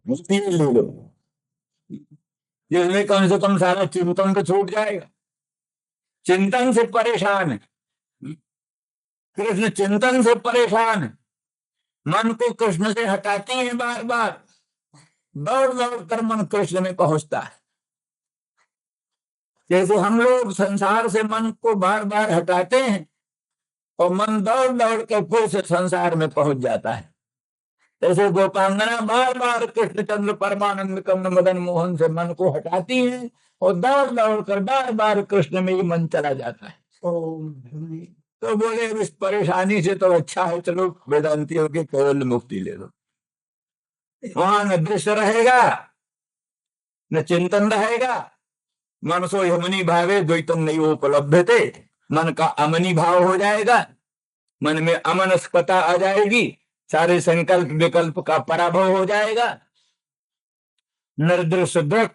मुक्ति ले लो, जिसमें कम से कम सारा चिंतन तो छूट जाएगा। चिंतन से परेशान है कृष्ण, चिंतन से परेशान है, मन को कृष्ण से हटाती है बार बार, दौड़ दौड़ कर मन कृष्ण में पहुंचता है। जैसे हम लोग संसार से मन को बार बार हटाते हैं और मन दौड़ दौड़ कर फिर से संसार में पहुंच जाता है, ऐसे गोपांगना बार बार कृष्णचंद्र परमानंद कमल मदन मोहन से मन को हटाती हैं और दौड़ दौड़ कर बार बार कृष्ण में ही मन चला जाता है। तो बोले इस परेशानी से तो अच्छा है चलो वेदांतियों के केवल मुक्ति ले लो, वहां न दृश्य रहेगा न चिंतन रहेगा, मनसो यमनी भावे द्वैतम नहीं उपलब्ध थे, मन का अमनी भाव हो जाएगा, मन में अमनस्कता आ जाएगी, सारे संकल्प विकल्प का पराभव हो जाएगा, निर्दृश्य दृक्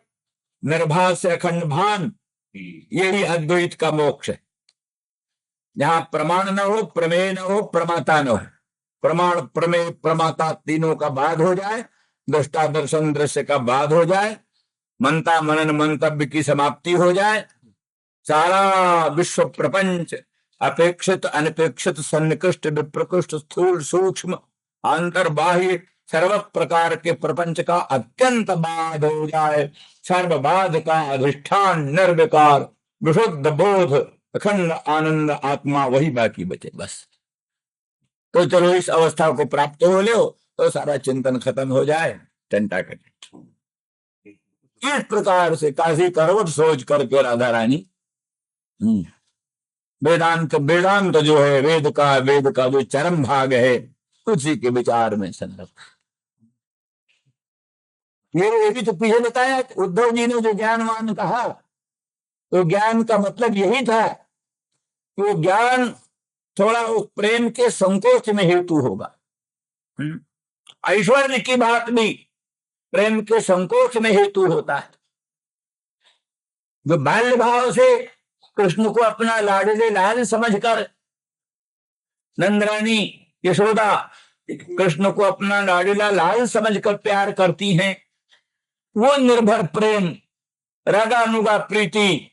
निर्भास अखंड भान, यही अद्वैत का मोक्ष है। जहां प्रमाण न हो, प्रमेय न हो, प्रमाता न हो, प्रमाण प्रमेय प्रमाता तीनों का बाद हो जाए, दृष्टा दर्शन दृश्य का बाद हो जाए, मनता मनन मंतव्य की समाप्ति हो जाए, सारा विश्व प्रपंच अपेक्षित अनपेक्षित सन्निकृष्ट विप्रकृष्ट स्थूल सूक्ष्म अंतर बाह्य सर्व प्रकार के प्रपंच का अत्यंत बाध हो जाए, सर्वबाध का अधिष्ठान निर्विकार विशुद्ध बोध अखंड आनंद आत्मा वही बाकी बचे बस। तो चलो इस अवस्था को प्राप्त हो लो तो सारा चिंतन खत्म हो जाए, टंटा कटे। इस प्रकार से काशी करवट सोच करके राधा रानी वेदांत वेदांत जो है वेद का जो चरम भाग है उसी के विचार में संलग्न। ये भी तो पीछे बताया उद्धव जी ने जो ज्ञानवान कहा, तो ज्ञान का मतलब यही था कि वो ज्ञान थोड़ा वो प्रेम के संकोच में हेतु होगा। ऐश्वर्य की बात भी प्रेम के संकोच में हेतु होता है। जो बाल्य भाव से कृष्ण को अपना लाडले लाल समझकर नंदरानी यशोदा कृष्ण को अपना लाडला लाल समझकर प्यार करती हैं, वो निर्भर प्रेम रागानुगा प्रीति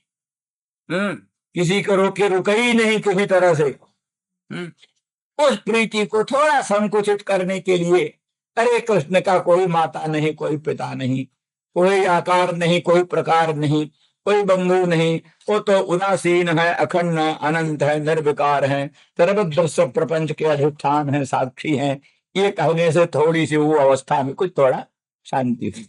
किसी को रोके रुके ही नहीं किसी तरह से, उस प्रीति को थोड़ा संकुचित करने के लिए अरे कृष्ण का कोई माता नहीं, कोई पिता नहीं, कोई आकार नहीं, कोई प्रकार नहीं, कोई बंधु नहीं, वो तो उदासीन है, अखंड अनंत है, निर्विकार है, सर्वदृश्य प्रपंच के अधिष्ठान है, साक्षी है, ये कहने से थोड़ी सी वो अवस्था में कुछ थोड़ा शांति हुई।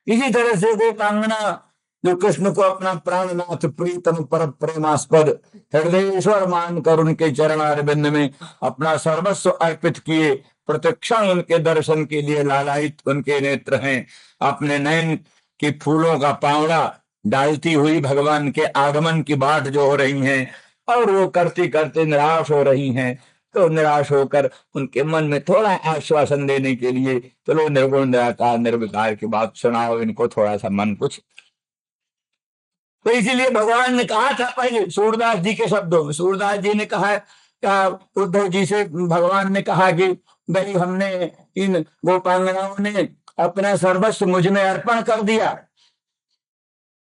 इसी तरह से गोपांगना जो कृष्ण को अपना प्राणनाथ प्रीतम पर प्रेमास्पद हृदयेश्वर मानकर उनके चरणारविंद में अपना सर्वस्व अर्पित किए, प्रतिक्षण उनके दर्शन के लिए लालायित उनके नेत्र हैं, अपने नयन की फूलों का पावड़ा डालती हुई भगवान के आगमन की बाट जो हो रही हैं, और वो करती करते निराश हो रही हैं, तो निराश होकर उनके मन में थोड़ा आश्वासन देने के लिए चलो निर्गुण निराकार निर्विकार की बात सुनाओ इनको, थोड़ा सा मन कुछ। तो इसीलिए भगवान ने कहा था पहले सूरदास जी के शब्दों में, सूरदास जी ने कहा उद्धव जी से, भगवान ने कहा कि भाई हमने इन गोपांगनाओं ने अपना सर्वस्व मुझ में अर्पण कर दिया,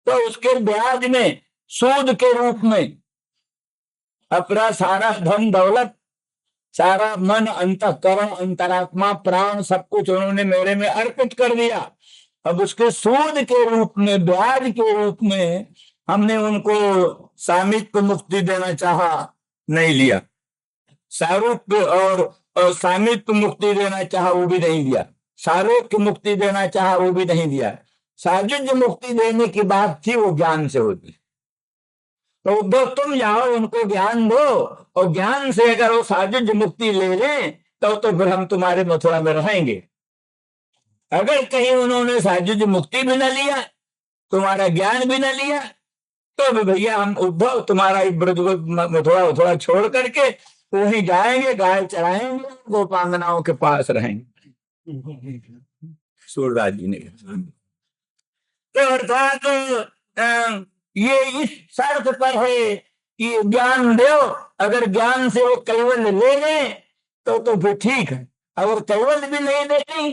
तो उसके ब्याज में सूद के रूप में अपना सारा धन दौलत, सारा मन अंतःकरण अंतरात्मा प्राण सब कुछ उन्होंने मेरे में अर्पित कर दिया। अब उसके सूद के रूप में, ब्याज के रूप में हमने उनको सामीप्य मुक्ति देना चाहा, नहीं लिया। सारूप्य और सामीप्य मुक्ति देना चाहा वो भी नहीं दिया, सारोक्य मुक्ति देना चाहा वो भी नहीं दिया। साजुज्य मुक्ति देने की बात थी वो ज्ञान से होती। तो उद्धव तुम जाओ उनको ज्ञान दो, और ज्ञान से अगर वो साजुज्य मुक्ति ले लें तो फिर हम तुम्हारे मथुरा में रहेंगे। अगर कहीं उन्होंने साजुज्य मुक्ति भी न लिया, तुम्हारा ज्ञान भी न लिया, तो भी भैया हम उद्धव तुम्हारा मथुरा छोड़ करके वहीं जाएंगे, गाय चराएंगे, गोपांगनाओं के पास रहेंगे। सूरदास जी ने तो अर्थात ये इस शर्त पर है कि ज्ञान दो, अगर ज्ञान से वो कैवल्य ले लें तो फिर ठीक है, अगर कैवल्य भी नहीं देती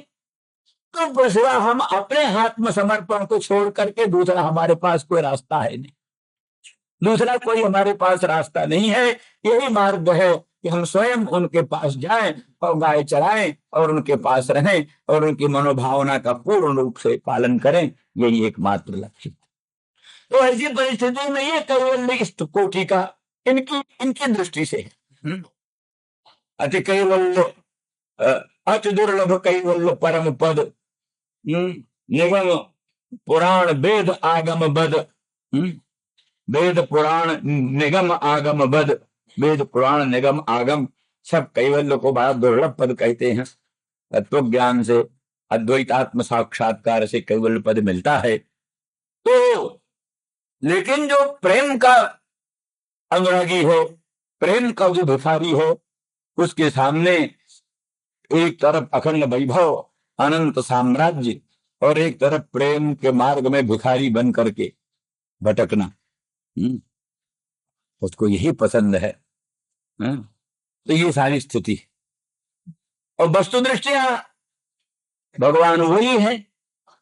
तो सिवा हम अपने आत्म समर्पण को छोड़ करके दूसरा हमारे पास कोई रास्ता है नहीं, दूसरा कोई हमारे पास रास्ता नहीं है। यही मार्ग है कि हम स्वयं उनके पास जाएं और गाय चराएं और उनके पास रहें और उनकी मनोभावना का पूर्ण रूप से पालन करें, यही एकमात्र लक्ष्य। तो ऐसी परिस्थिति में ये कैवल्य इस कोटि का इनकी इनकी दृष्टि से है। अति कैवल्य अति दुर्लभ कैवल्य परम पद, निगम पुराण वेद आगम बद, वेद पुराण निगम आगम बद, वेद पुराण निगम आगम सब कैवल्य को बड़ा दुर्लभ पद कहते हैं। तत्व ज्ञान से अद्वैत आत्म साक्षात्कार से कैवल्य पद मिलता है। तो लेकिन जो प्रेम का अनुरागी है, प्रेम का जो भिखारी है, उसके सामने एक तरफ अखंड वैभव अनंत साम्राज्य और एक तरफ प्रेम के मार्ग में भिखारी बन करके भटकना, उसको यही पसंद है। तो ये सारी स्थिति और वस्तु दृष्टिया भगवान वही है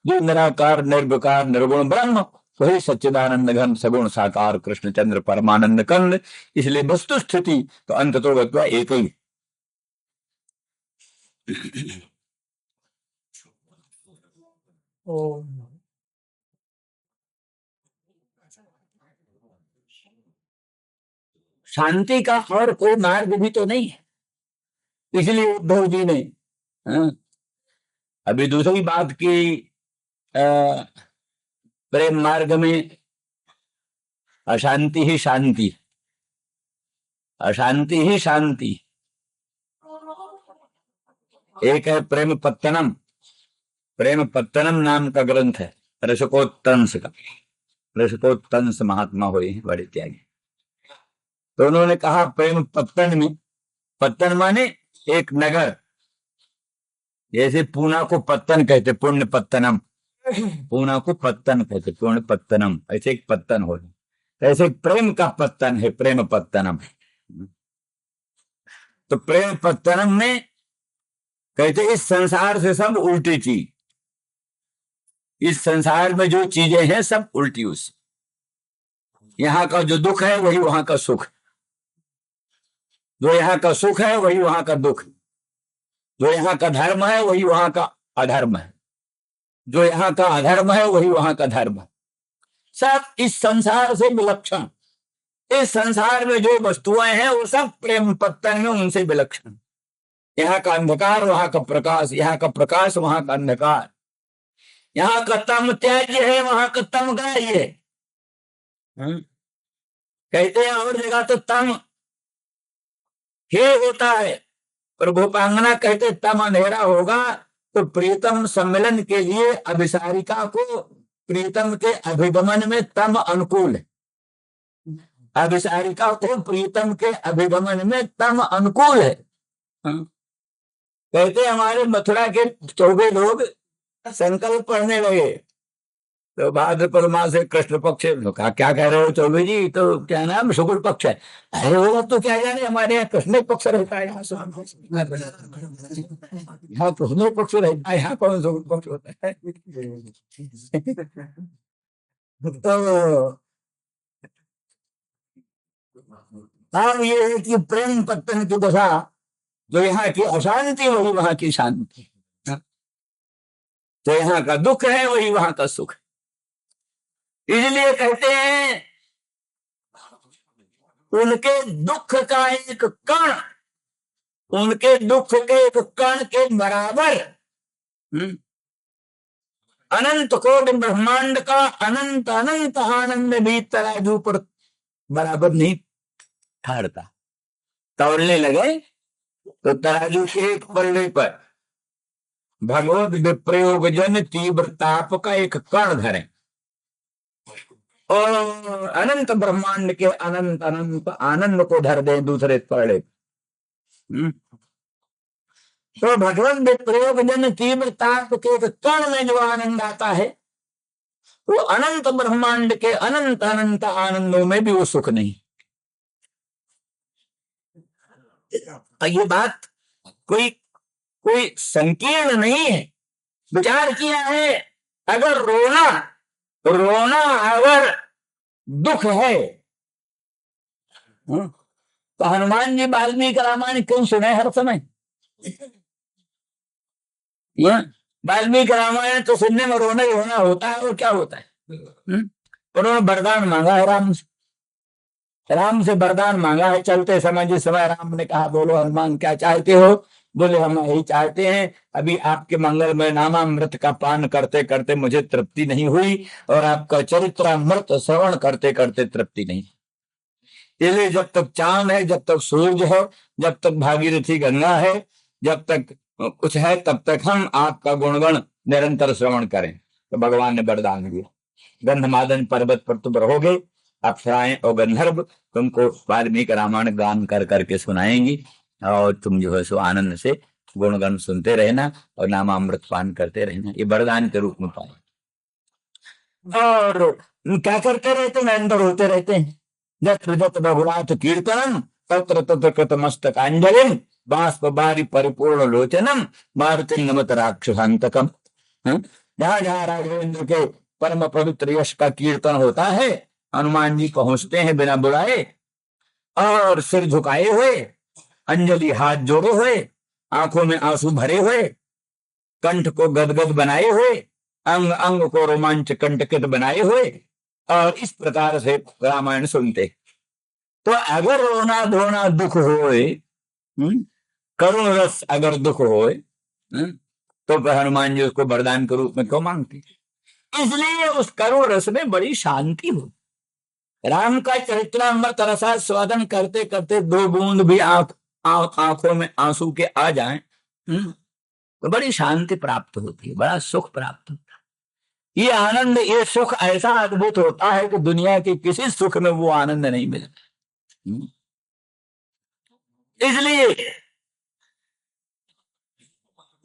जो निराकार निर्विकार निर्गुण ब्रह्म, वही सच्चिदानंद घन सगुण साकार कृष्णचंद्र परमानंद कंद। इसलिए वस्तु स्थिति तो अंत तो गत्वा एक ही। शांति का और कोई मार्ग भी तो नहीं है, इसलिए उद्धव जी ने अभी दूसरी बात की, प्रेम मार्ग में अशांति ही शांति, अशांति ही शांति। एक है प्रेम पत्तनम, प्रेम पत्तनम नाम का ग्रंथ है रसकोत्तंस का, रसकोत्तंस महात्मा हुए हैं बड़े त्यागी। तो उन्होंने कहा प्रेम पत्तन में, पत्तन माने एक नगर, जैसे पूना को पत्तन कहते पुण्य पत्तनम, पूना को पत्तन कहते पुण्य पत्तनम, ऐसे एक पत्तन हो, ऐसे प्रेम का पत्तन है प्रेम पत्तनम। तो प्रेम पत्तनम में कहते इस संसार से सब उल्टी चीज, इस संसार में जो चीजें हैं सब उल्टी उससे, यहां का जो दुख है वही वहां का सुख, जो यहाँ का सुख है वही वहां का दुख, जो यहाँ का धर्म है वही वहां का अधर्म है, जो यहाँ का अधर्म है वही वहां का धर्म है। सब इस संसार से विलक्षण, इस संसार में जो वस्तुएं हैं वो सब प्रेम पत्तन में उनसे विलक्षण। यहाँ का अंधकार वहां का प्रकाश, यहाँ का प्रकाश वहां का अंधकार, यहाँ का तम त्याज्य है वहां का तम ग्राह्य है। कहते हैं और जगह तो तम हे होता है, पर गोपांगना कहते तम अंधेरा होगा तो प्रीतम सम्मेलन के लिए अभिसारिका को प्रीतम के अभिगमन में तम अनुकूल है, अभिसारिका को प्रीतम के अभिगमन में तम अनुकूल है। कहते हमारे मथुरा के चौबे लोग संकल्प पढ़ने लगे तो भाद्रपद मास से कृष्ण पक्ष, कहा क्या कह रहे हो चौबे जी, तो क्या नाम शुक्ल पक्ष है। अरे वो तो क्या जाने हमारे यहाँ कृष्ण पक्ष रहता है, यहाँ कृष्ण पक्ष रहता है, यहाँ कौन शुक्ल पक्ष होता है। तो नाम ये है कि प्रेम पत्तन की दशा, जो यहाँ की अशांति वही वहां की शांति, तो यहाँ का दुख है वही वहां का सुख। इसलिए कहते हैं उनके दुख का एक कण, उनके दुख के एक कण के बराबर अनंत कोटि ब्रह्मांड का अनंत अनंत आनंद भी तराजू पर बराबर नहीं ठहरता। तौलने लगे तो तराजू के एक पल्ले पर भगवत विप्रयोग जन तीव्र ताप का एक कण धरे और अनंत ब्रह्मांड के अनंत अनंत आनंद को धर दे दूसरे पल्ले। तो भगवत विप्रयोग जन तीव्र ताप के एक कण में जो आनंद आता है वो अनंत ब्रह्मांड के अनंत अनंत आनंदों में भी वो सुख नहीं। ये बात कोई संकीर्ण नहीं है, विचार किया है, अगर रोना रोना अगर दुख है, तो हनुमान जी वाल्मीकि रामायण क्यों सुने हर समय? वाल्मीकि रामायण तो सुनने में रोना ही होना होता है, और क्या होता है? उन्होंने वरदान मांगा है राम से वरदान मांगा है। चलते समय जिस समय राम ने कहा, बोलो हनुमान क्या चाहते हो? बोले हम यही चाहते हैं, अभी आपके मंगलमय नामामृत का पान करते करते मुझे तृप्ति नहीं हुई, और आपका चरित्रामृत श्रवण करते करते तृप्ति नहीं। इसलिए जब तक चांद है, जब तक सूरज है, जब तक भागीरथी गंगा है, जब तक कुछ है, तब तक हम आपका गुणगण निरंतर श्रवण करें। तो भगवान ने वरदान दिया, गंधमादन पर्वत पर तुम रहोगे, अप्सराएं और गंधर्व तुमको वाल्मीकि रामायण गान कर करके सुनाएंगी, और तुम जो है सो आनंद से गुणगण सुनते रहना और नामामृत पान करते रहना। ये वरदान के रूप में पाए। और क्या करते रहते हैं? निरंतर होते रहते हैं। जत्र जत्र रघुनाथ कीर्तनम तत्र तत्र कृतमस्तकांजलिम बाष्प बारी परिपूर्ण लोचनम मारुति नमत राक्षसांतकम। जहां जहां राघवेंद्र के परम पवित्र यश का कीर्तन होता है, हनुमान जी पहुंचते हैं बिना बुलाए, और सिर झुकाए हुए, अंजलि हाथ जोड़े हुए, आंखों में आंसू भरे हुए, कंठ को गदगद बनाए हुए, अंग अंग को रोमांच कंटकित बनाए हुए, और इस प्रकार से रामायण सुनते। तो अगर रोना धोना दुख होए, करुण रस अगर दुख होए, तो हनुमान जी उसको वरदान के रूप में क्यों मांगते? इसलिए उस करुण रस में बड़ी शांति हो। राम का चरित्रामृत रसा स्वादन करते करते दो बूंद भी आंखों में आंसू के आ जाएं, तो बड़ी शांति प्राप्त होती है, बड़ा सुख प्राप्त होता है। ये आनंद, ये सुख ऐसा अद्भुत होता है कि दुनिया के किसी सुख में वो आनंद नहीं मिलता। इसलिए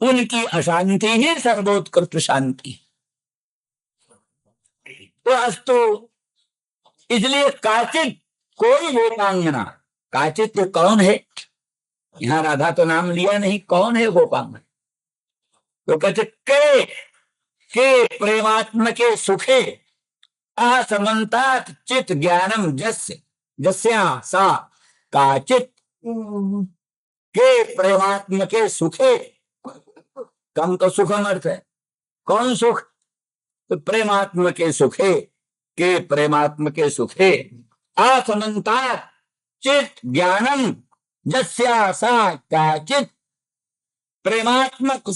उनकी अशांति ही सर्वोत्कृष्ट शांति। तो अस्तु, इसलिए काचित कोई गोपांगना, काचित तो कौन है? यहां राधा तो नाम लिया नहीं, कौन है गोपांगना? तो कहते के प्रेमात्म के सुखे असमन्तात चित ज्ञानम जस्य जस्या सा काचित के प्रेमात्म के सुखे। कम तो सुखम अर्थ है, कौन सुख? तो प्रेमात्म के सुखे, के प्रेमात्म के सुखे असमन्तात चित ज्ञानम जस्या सा काचित। प्रेमात्मक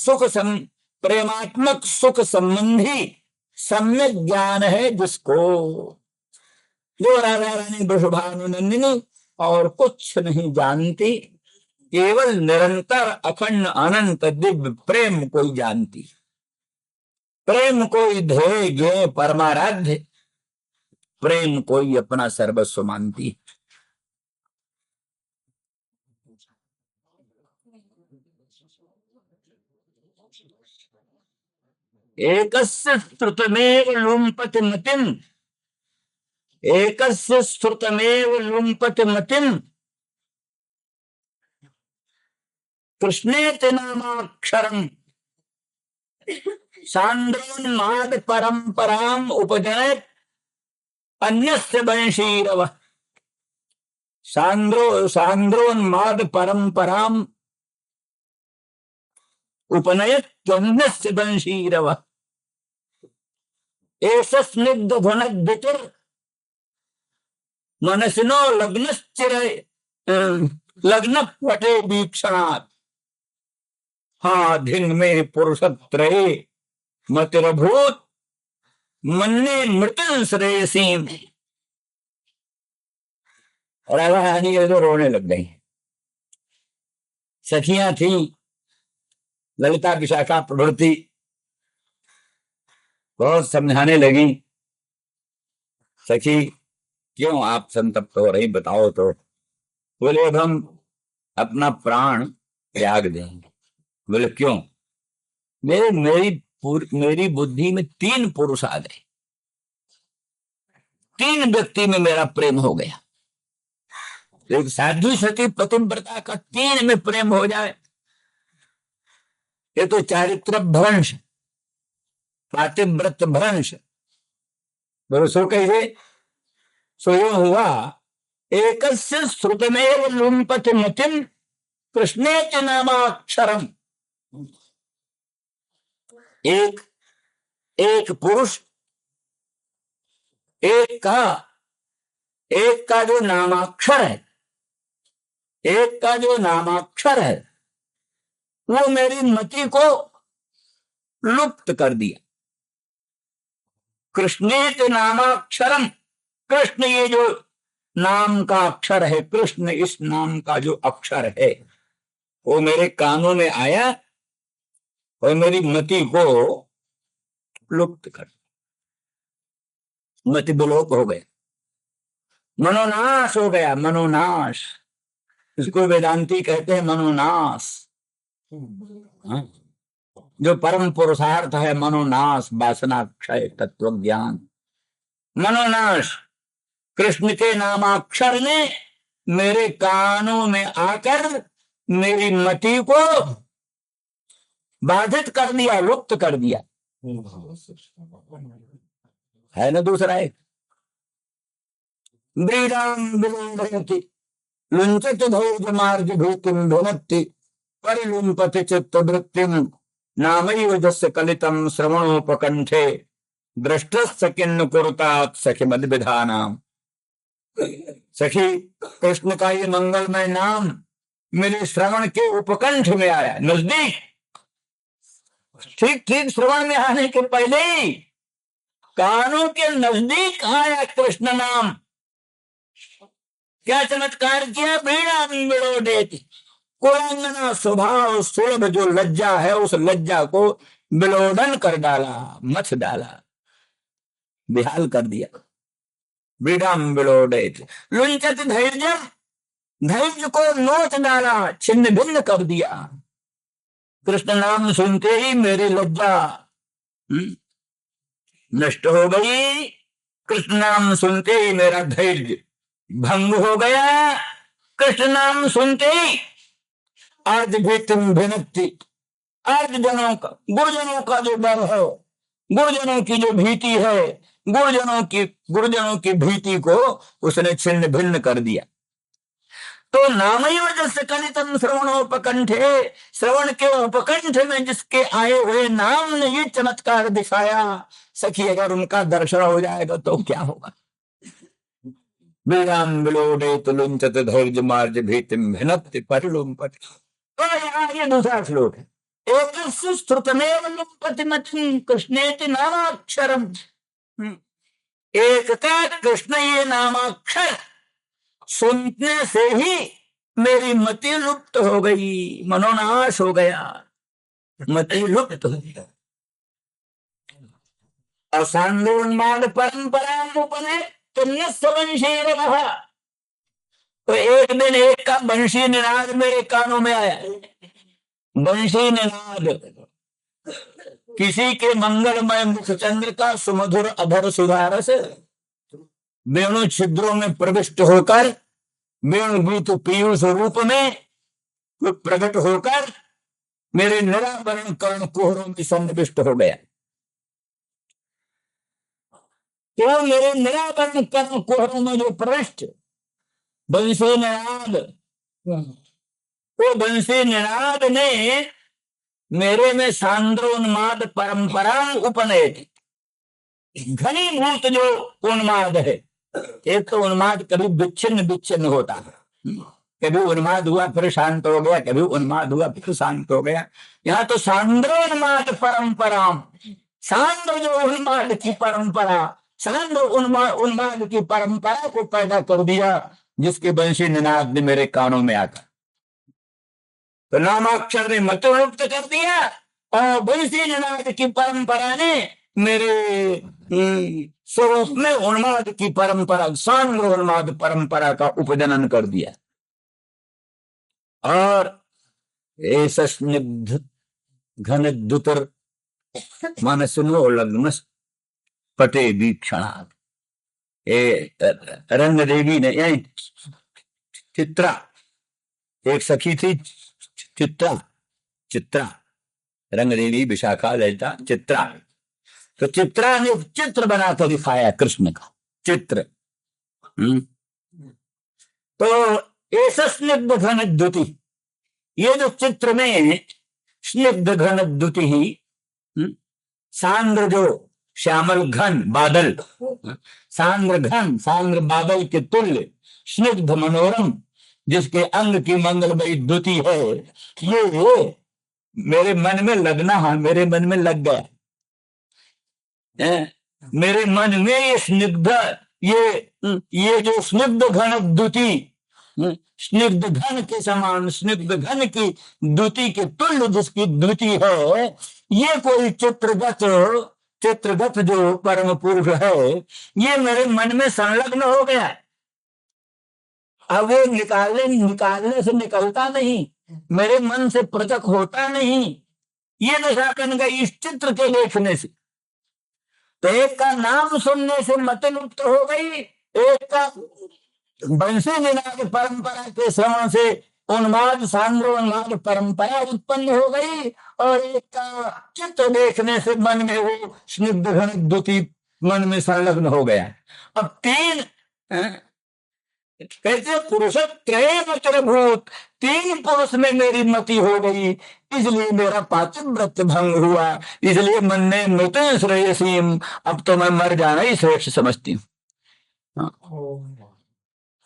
सुख संबंधी सम्यक ज्ञान है जिसको, जो राधा रानी वृषभानुनंदिनी और कुछ नहीं जानती, केवल निरंतर अखंड अनंत दिव्य प्रेम कोई जानती। प्रेम कोई ध्येय ज्ञेय परमाराध्य, प्रेम कोई अपना सर्वस्व मानती। एकस्य श्रुतमेव लुम्पति मतिम, एकस्य श्रुतमेव लुम्पति मतिम कृष्णेति नामाक्षरम सान्द्रोन्माद परंपराम उपजनयत् अन्यस्य वंशीरव। सान्द्रोन्माद परंपराम उपनयत् अन्यस्य वंशीरव। एष स्निग्धधुनद्वितिर् मनसिनो लग्नश्चिरे लग्नपटे वीक्षणात्। हा धिंग में पुरुषत्रये मतिरभूत मन्ने मृत्यु श्रेयसीम। राधा रानी ये तो रोने लग गई। सखियां थी ललिता विशाखा प्रभृति, बहुत समझाने लगी, सखी क्यों आप संतप्त हो रही, बताओ तो। बोले अब हम अपना प्राण त्याग देंगे। बोले क्यों? मेरी बुद्धि में 3 पुरुष आ गए, 3 व्यक्ति में मेरा प्रेम हो गया। एक साध्वी सती पतिव्रता का 3 में प्रेम हो जाए, ये तो चारित्र भ्रंश, पातिव्रत भ्रंश। बोलो सो कैसे? सो यो हुआ, एकस्य श्रुतमेव लुम्पति मतिम कृष्णे च नामाक्षरम। एक एक पुरुष, एक का जो नामाक्षर है, एक का जो नामाक्षर है वो मेरी मति को लुप्त कर दिया। कृष्णेत नामाक्षरम, कृष्ण ये जो नाम का अक्षर है, कृष्ण इस नाम का जो अक्षर है वो मेरे कानों में आया और मेरी मति को लुप्त कर, मति विलोप हो गया, मनोनाश हो गया। मनोनाश, इसको वेदांती कहते हैं मनोनाश। हाँ? जो परम पुरुषार्थ है मनोनाश, वासना क्षय, तत्व ज्ञान, मनोनाश। कृष्ण के नामाक्षर ने मेरे कानों में आकर मेरी मति को बाधित कर दिया, लुप्त कर दिया। है ना दूसरा एक, ब्रीडाम विलुम्भयति लुंचत धैर्य मार्ग भीतिम धुनत्ति परिलुम्पति चित्तवृत्तिम नामैव जस्य कलितम श्रवणोपकंठे दृष्टस्य किन्न कुरुतात सखी मद्विधानाम। सखी, कृष्ण का ये मंगलमय नाम मेरे श्रवण के उपकंठ में आया, नजदीक, ठीक ठीक श्रवण में आने के पहले ही कानों के नजदीक आया कृष्ण नाम। क्या चमत्कार किया? बीड़ा विलोड़ेति, कुलांगना स्वभाव सुलभ जो लज्जा है उस लज्जा को विलोडन कर डाला, मथ डाला, बेहाल कर दिया। बीड़ाम विलोड़ेति लुंचत धैर्य, धैर्य को नोच डाला, छिन्न भिन्न कर दिया। कृष्ण नाम सुनते ही मेरी लज्जा नष्ट हो गई, कृष्ण नाम सुनते ही मेरा धैर्य भंग हो गया। कृष्ण नाम सुनते ही आर्ज भीतिम भिनत्ति, आर्ज जनों का, गुरुजनों का जो डर है, गुरुजनों की जो भीति है, गुरुजनों की भीति को उसने छिन्न भिन्न कर दिया। तो नामैव जस्य कलितम श्रवणोपकंठे, श्रवण के उपकंठ में जिसके आए हुए नाम ने ये चमत्कार दिखाया। सखी, अगर उनका दर्शन हो जाएगा तो क्या होगा? बीड़ाम विलोड़ेति लुंचत धैर्य मार्ज भीतिम भिनत्ति परिलुम्पति। तो यहाँ ये दूसरा श्लोक है, एकस्य श्रुतमेव लुम्पति मतिम कृष्णेति नामाक्षरम। एक का कृष्ण ये नामाक्षर सुनने से ही मेरी मति लुप्त हो गई, मनोनाश हो गया, मति लुप्त हो गया। असांदोन्माद परंपरा उपने वंशी रहा। तो एक दिन एक का वंशी निनाद मेरे कानों में आया। वंशी निनाद किसी के मंगलमय मुख चंद्र का सुमधुर अधर सुधारस वेणु छिद्रों में प्रविष्ट होकर, वेणु गीत पीयूष रूप में प्रकट होकर मेरे निरावरण कर्ण कुहरों में सन्निविष्ट हो गया। तो मेरे निरावरण कर्ण कुहरों में जो प्रविष्ट बंशी निनाद, वो बंशी निनाद ने मेरे में सांद्रोन्माद परंपरा उपनयति, घनीभूत जो उन्माद है। एक तो उन्माद कभी विच्छिन्न विच्छिन्न होता है, कभी उन्माद हुआ फिर शांत हो गया, कभी उन्माद हुआ फिर शांत हो गया। यहाँ तो सांद्रोन्माद परंपरा, सांद्र जो उन्माद की परंपरा, सांद्र उन्माद की परंपरा को पैदा कर दिया, जिसके वंशी निनाद ने मेरे कानों में आकर तो नामाक्षर ने मत लुप्त कर दिया, और वंशी निनाद की परंपरा ने मेरे स्वरूप में उन्माद की परंपरा, सांद्र उन्माद परंपरा का उपजनन कर दिया। और ऐसा स्निग्ध घन दुतर मानसनो लग्न पटे वीक्षणा। रंग देवी ने, चित्रा, एक सखी थी चित्रा, रंग देवी, विशाखा, ललिता, चित्रा। तो चित्रा ने चित्र बनाकर दिखाया कृष्ण का चित्र। तो ऐसा स्निग्ध घन द्युति, ये जो चित्र में स्निग्ध घन द्युति ही सांद्र जो श्यामल घन बादल, सांद्र घन सांद्र बादल के तुल्य स्निग्ध मनोरम जिसके अंग की मंगलमयी द्युति है, ये मेरे मन में लगना है, मेरे मन में लग गया। मेरे मन में ये स्निग्ध ये जो स्निग्ध घन द्युति, स्निग्ध घन के समान स्निग्ध घन की द्युति के तुल्य जिसकी द्युति है, ये कोई चित्रगत जो परम पुरुष है, ये मेरे मन में संलग्न हो गया। अब वो निकालने से निकलता नहीं, मेरे मन से पृथक होता नहीं। ये दशा कन गई इस चित्र के देखने से। तो एक का नाम सुनने से मति लुप्त हो गई, एक का बंसी निनाद परंपरा के श्रवण से उन्माद सांद्रोन्माद परंपरा उत्पन्न हो गई, और एक का चित्र देखने से मन में वो स्निग्ध घन द्युति मन में संलग्न हो गया। अब तीन कहते पुरुष त्रयभूत, तीन पुरुष में मेरी मति हो गई, इसलिए मेरा पातिव्रत्य भंग हुआ, इसलिए मन ने मृत श्रेयसीम, अब तो मैं मर जाना ही श्रेष्ठ समझती हूँ।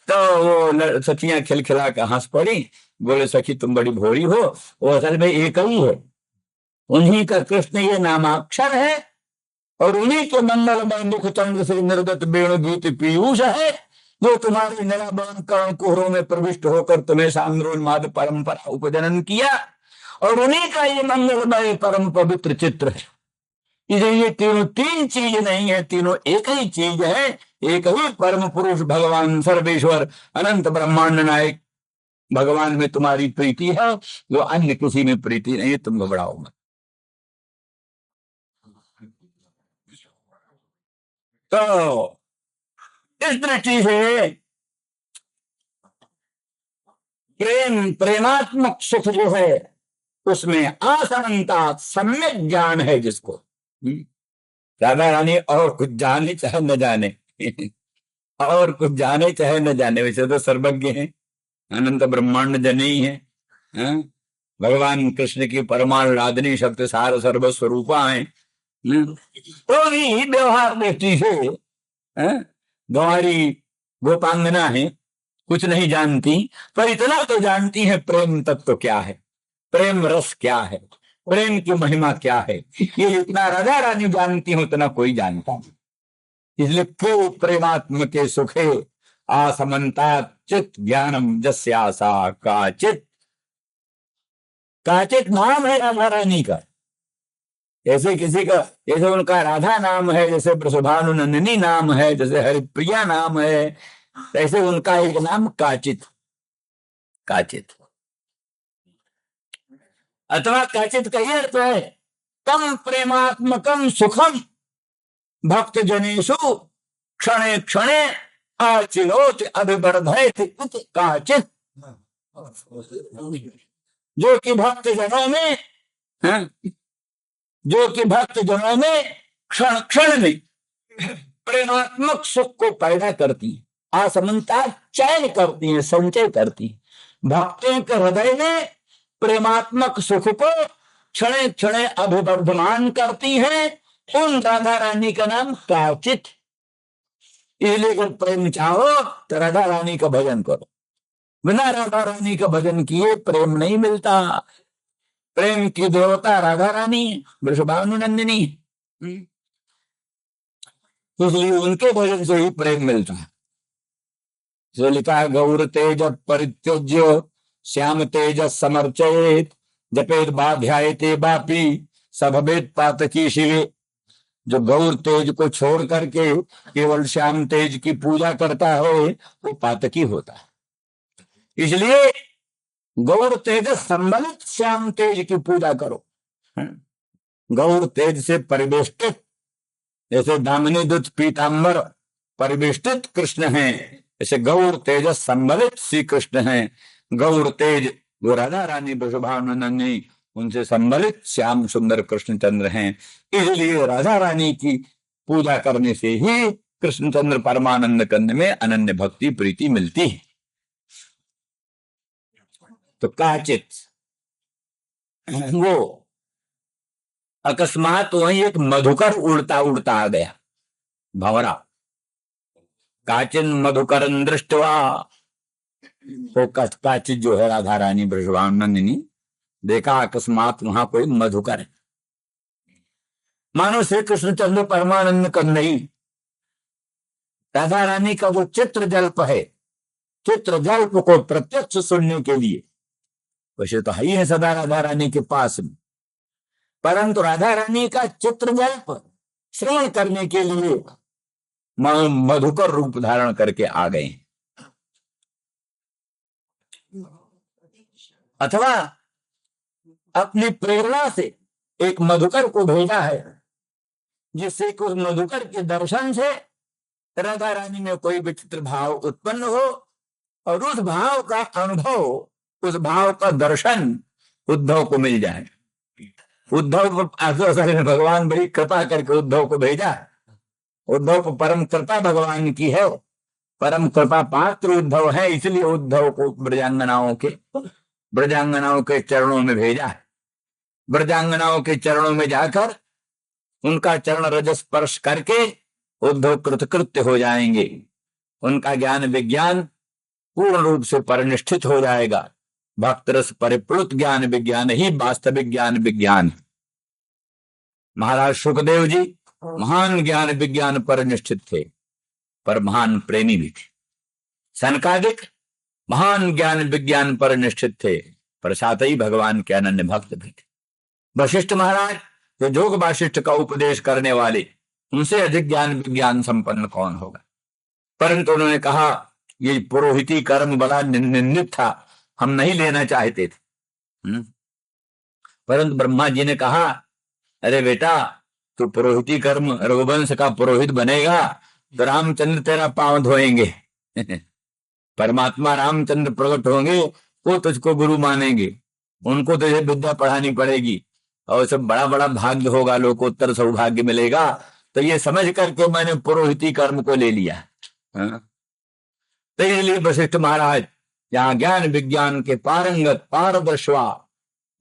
तो वो सखियां खिलखिला कर हंस पड़ी, बोले सखी तुम बड़ी भोरी हो, वो असल में एक ही है, उन्हीं का कृष्ण ये नामाक्षर है, और उन्हीं के मंगलमय मुख चंद्र से निर्गत वेणु गीत पीयूष है, जो तुम्हारी निरावरण कर्ण कुहरों में प्रविष्ट होकर तुम्हें सांद्रोन्माद परंपरा उपजनन किया, और उन्हीं का ये मंगलमय परम पवित्र चित्र है। ये तीनों तीन चीज नहीं है, तीनों एक ही चीज है, एक ही परम पुरुष भगवान सर्वेश्वर अनंत ब्रह्मांड नायक भगवान में तुम्हारी प्रीति है, जो अन्य किसी में प्रीति नहीं है, तुम घबराओ मत। तो इस दृष्टि से प्रेमात्मक सुख जो है उसमें आसनता सम्यक ज्ञान है, जिसको राधा रानी और कुछ जाने चाहे न जाने और कुछ जाने चाहे न जाने, वैसे तो सर्वज्ञ है, अनंत ब्रह्मांड जनी है, भगवान कृष्ण की परमाणु राधनी शक्ति सार सर्वस्वरूपा है। तो भी व्यवहार दृष्टि से गौरी गोपांगना है, कुछ नहीं जानती, पर इतना तो जानती है प्रेम तत्व क्या है, प्रेम रस क्या है, प्रेम की महिमा क्या है। ये जितना राधा रानी जानती हो उतना कोई जानता नहीं। इसलिए को प्रेमात्म के सुखे आसमंता चित ज्ञानम जस्यासा काचित, काचित नाम है राधा रानी का। ऐसे किसी का, जैसे उनका राधा नाम है, जैसे वृषभानुनंदिनी नाम है, जैसे हरिप्रिया नाम है, ऐसे उनका एक नाम काचित, काचित अथवा काचित का अर्थ है तम प्रेमात्मकम सुखम भक्त जनेशु क्षणे क्षणे आचिलोत अभिवर्धयति काचित, जो कि भक्त जनों में क्षण क्षण में प्रेमात्मक सुख को पैदा करती है, आसमंता चयन करती है, संचय करती है। भक्तों के हृदय में प्रेमात्मक सुख को क्षणे क्षणे अभिवर्धमान करती है। उन राधा रानी का नाम काचित। इसलिए अगर प्रेम चाहो तो राधा रानी का भजन करो, बिना राधा रानी का भजन किए प्रेम नहीं मिलता। प्रेम की देवता राधा रानी वृषभानुनंदिनी, इसलिए उनके भजन से ही प्रेम मिलता है। जो लिखा है गौर तेज परित्यज्य श्याम तेज समर्चयेत जपेत बाध्यायते बापी सभवेत पातकी शिवे। जो गौर तेज को छोड़ करके केवल श्याम तेज की पूजा करता है वो पातकी होता है। इसलिए गौर तेज सम्मिलित श्याम तेज की पूजा करो। गौर तेज से परिवेष्टित, जैसे दामिनी दूत पीतांबर परिवेष्टित कृष्ण हैं, ऐसे गौर तेज सम्मिलित श्री कृष्ण हैं। गौर तेज वो राधा रानी वृषभानुनंदिनी, उनसे संबलित श्याम सुंदर कृष्णचंद्र हैं। इसलिए राधा रानी की पूजा करने से ही कृष्णचंद्र परमानंद कंद में अनन्य भक्ति प्रीति मिलती है। तो काचित वो अकस्मात वहीं एक मधुकर उड़ता उड़ता आ गया, भंवरा। काचिन मधुकरन दृष्टवा, वो काचित जो है राधा रानी ब्रजवानंदिनी, देखा अकस्मात वहां कोई मधुकर है, मानो श्री कृष्णचंद्र परमानंद कन्हई राधा रानी का वो चित्र जल्प है। चित्र जल्प को प्रत्यक्ष सुनने के लिए वैसे तो ही है सदा राधा रानी के पास में, परंतु राधा रानी का चित्र जल्प श्रवण करने के लिए मधुकर रूप धारण करके आ गए। अथवा अपनी प्रेरणा से एक मधुकर को भेजा है, जिससे कि उस मधुकर के दर्शन से राधा रानी में कोई विचित्र भाव उत्पन्न हो और उस भाव का अनुभव, उस भाव का दर्शन उद्धव को मिल जाए। उद्धव असल में भगवान बड़ी कृपा करके उद्धव को भेजा। उद्धव को परम कृपा भगवान की है, परम कृपा पात्र उद्धव है, इसलिए उद्धव को ब्रजांगनाओं के चरणों में भेजा। ब्रजांगनाओं के चरणों में जाकर उनका चरण रज स्पर्श करके उद्धव कृतकृत्य हो जाएंगे। उनका ज्ञान विज्ञान पूर्ण रूप से परिनिष्ठित हो जाएगा। भक्त रस परिप्लुत ज्ञान विज्ञान ही वास्तविक ज्ञान विज्ञान। महाराज सुखदेव जी महान ज्ञान विज्ञान पर निष्ठित थे, पर महान प्रेमी भी थे। सनकादिक महान ज्ञान विज्ञान पर निष्ठित थे, पर साथ ही भगवान के अनन्य भक्त भी थे। वशिष्ठ महाराज जो जोग वाशिष्ठ का उपदेश करने वाले, उनसे अधिक ज्ञान विज्ञान संपन्न कौन होगा। परंतु उन्होंने कहा ये पुरोहिती कर्म बड़ा निंदित था, हम नहीं लेना चाहते थे। परंतु ब्रह्मा जी ने कहा अरे बेटा, तू पुरोहिती कर्म रघुवंश का पुरोहित बनेगा तो रामचंद्र तेरा पांव धोएंगे। परमात्मा रामचंद्र प्रकट होंगे, वो तुझको गुरु मानेंगे, उनको तुझे विद्या पढ़ानी पड़ेगी और सब बड़ा बड़ा भाग्य होगा, लोकोत्तर सौभाग्य मिलेगा। तो ये समझ करके मैंने पुरोहिती कर्म को ले लिया। तो इसलिए वशिष्ठ महाराज यहाँ ज्ञान विज्ञान के पारंगत पारदर्शवा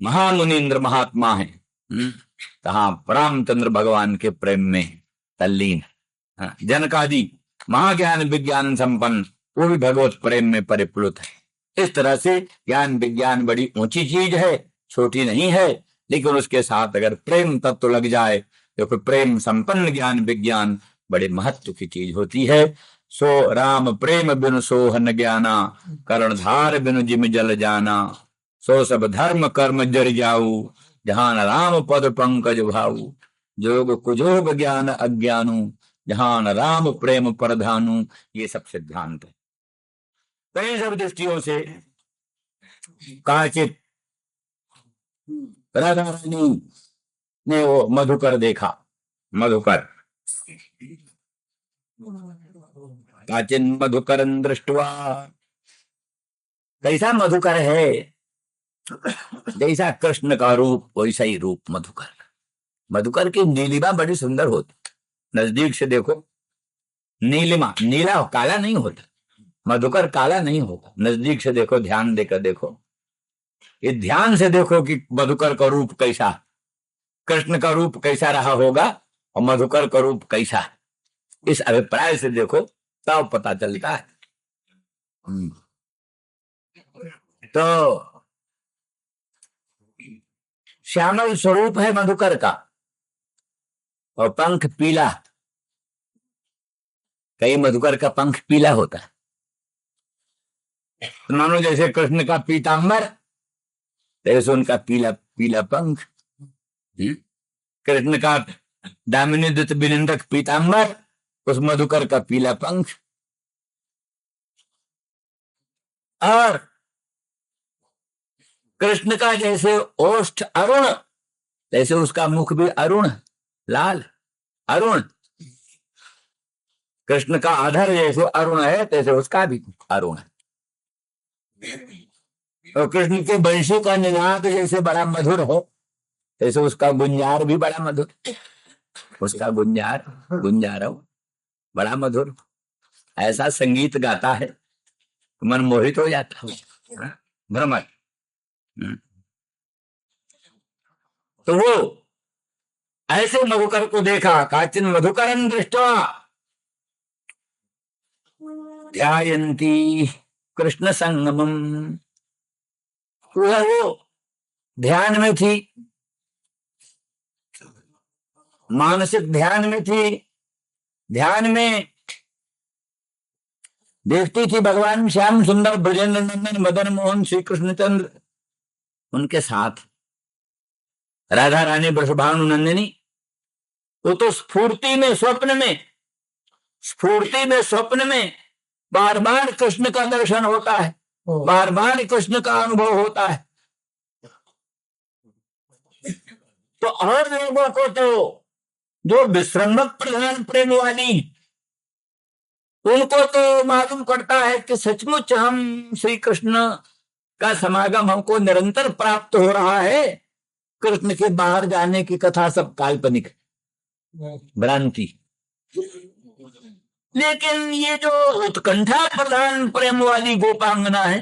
महामुनीन्द्र महात्मा है, तहा रामचंद्र भगवान के प्रेम में तल्लीन। जनकादि महाज्ञान विज्ञान संपन्न, वो भी भगवत प्रेम में परिप्लुत है। इस तरह से ज्ञान विज्ञान बड़ी ऊंची चीज है, छोटी नहीं है, लेकिन उसके साथ अगर प्रेम तत्व लग जाए तो फिर प्रेम संपन्न ज्ञान विज्ञान बड़े महत्व की चीज होती है। सो राम प्रेम बिनु सोहन ज्ञाना, कर्णधार बिनु जिम जल जाना। सो सब धर्म कर्म जर जाऊ, जहां राम पद पंकज भाऊ। जोग कुजोग ज्ञान अज्ञानु, जहां राम प्रेम प्रधानु। ये सब सिद्धांत है। कई सब दृष्टियों से काचित राधा रानी ने वो मधुकर देखा। मधुकर काचिन मधुकरन दृष्टवा, कैसा मधुकर है, जैसा कृष्ण का रूप वैसा ही रूप मधुकर। मधुकर की नीलिमा बड़ी सुंदर होती, नजदीक से देखो नीलिमा, नीला काला नहीं होता, मधुकर काला नहीं होता। नजदीक से देखो, ध्यान देकर देखो, ये ध्यान से देखो कि मधुकर का रूप कैसा, कृष्ण का रूप कैसा रहा होगा और मधुकर का रूप कैसा है। इस अभिप्राय से देखो तब पता चलता है। तो श्यामल स्वरूप है मधुकर का और पंख पीला। कई मधुकर का पंख पीला होता है, मानो जैसे कृष्ण का पीतांबर, जैसे उनका पीला पीला पंख। कृष्ण का दामिनी दुत विनिंदक पीतांबर, उस मधुकर का पीला पंख। और कृष्ण का जैसे ओष्ठ अरुण, जैसे उसका मुख भी अरुण, लाल अरुण। कृष्ण का आधार जैसे अरुण है, तैसे उसका भी अरुण है। और कृष्ण के बंशी का निनाद जैसे बड़ा मधुर हो, जैसे उसका गुंजार भी बड़ा मधुर, उसका गुंजार हो बड़ा मधुर, ऐसा संगीत गाता है मन मोहित हो जाता है, भ्रमर। तो वो ऐसे मधुकर को देखा, काचिन मधुकरन दृष्टवा ध्यायन्ती कृष्ण संगमम। वो ध्यान में थी, मानसिक ध्यान में थी, ध्यान में देखती थी भगवान श्याम सुंदर ब्रजेंद्र नंदन मदन मोहन श्री कृष्णचंद्र, उनके साथ राधा रानी वृषभानु नंदिनी। वो तो स्फूर्ति में स्वप्न में बार बार कृष्ण का दर्शन होता है, बार बार कृष्ण का अनुभव होता है। तो और लोगों को तो जो विश्रम्भक प्रधान प्रेम वाली, उनको तो मालूम पड़ता है कि सचमुच हम श्री कृष्ण का समागम हमको निरंतर प्राप्त हो रहा है, कृष्ण के बाहर जाने की कथा सब काल्पनिक भ्रांति। लेकिन ये जो उत्कंठा प्रधान प्रेम वाली गोपांगना है,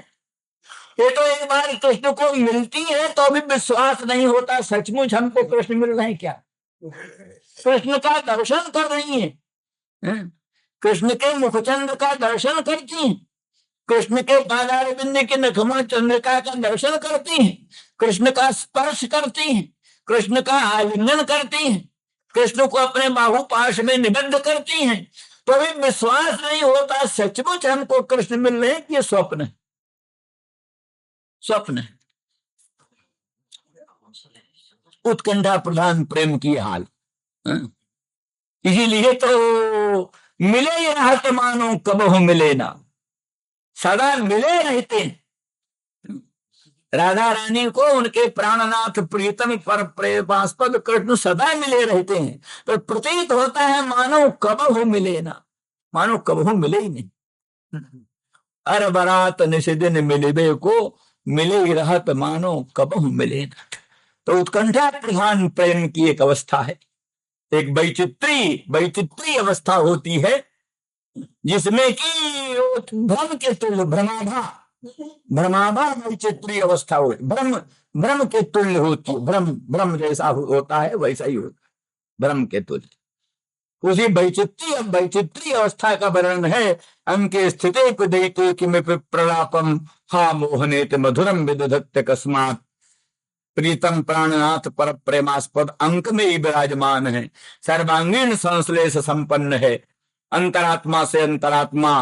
ये तो एक बार कृष्ण को मिलती है तो भी विश्वास नहीं होता सचमुच हमको कृष्ण मिल रहे हैं क्या, कृष्ण का दर्शन कर रही है, कृष्ण के मुखचंद्र का दर्शन करती हैं, कृष्ण के पादार बिंद के नखमा चंद्रिका का दर्शन करती हैं, कृष्ण का स्पर्श करती हैं, कृष्ण का आलिंगन करती हैं, कृष्ण को अपने बाहुपाश में निबद्ध करती हैं, तो भी विश्वास नहीं होता सचमुच हमको कृष्ण मिल रहे हैं कि ये स्वप्न है, स्वप्न है। उत्कंठा प्रधान प्रेम की हाल। इसीलिए तो मिले ही रहत मानो कबहु मिले ना, सदा मिले रहते हैं राधा रानी को, उनके प्राणनाथ प्रीतम पर प्रेमास्पद कृष्ण सदा मिले रहते हैं, पर प्रतीत होता है मानो कबहु मिले ना, मानो कबहु मिले ही नहीं। अर बरात निषिदिन मिलिबे को मिले ही रहत मानो कबहु मिले ना। तो उत्कंठा प्रधान प्रेम की एक अवस्था है, एक वैचित्री अवस्था होती है, जिसमें कि भ्रम के तुल्य भ्रमाभा वैचित्री अवस्था हो, भ्रम के तुल्य होती है, भ्रम जैसा होता है वैसा ही होता है, भ्रम के तुल्य। उसी वैचित्री अवस्था का वर्णन है, अंके स्थिते कुदैते किम प्रलापम हा मोहनेत मधुरम विदधत्य कस्मात, प्रीतम प्राणनाथ पर प्रेमास्पद अंक में ही विराजमान है, सर्वांगीण संश्लेष संपन्न है, अंतरात्मा से अंतरात्मा,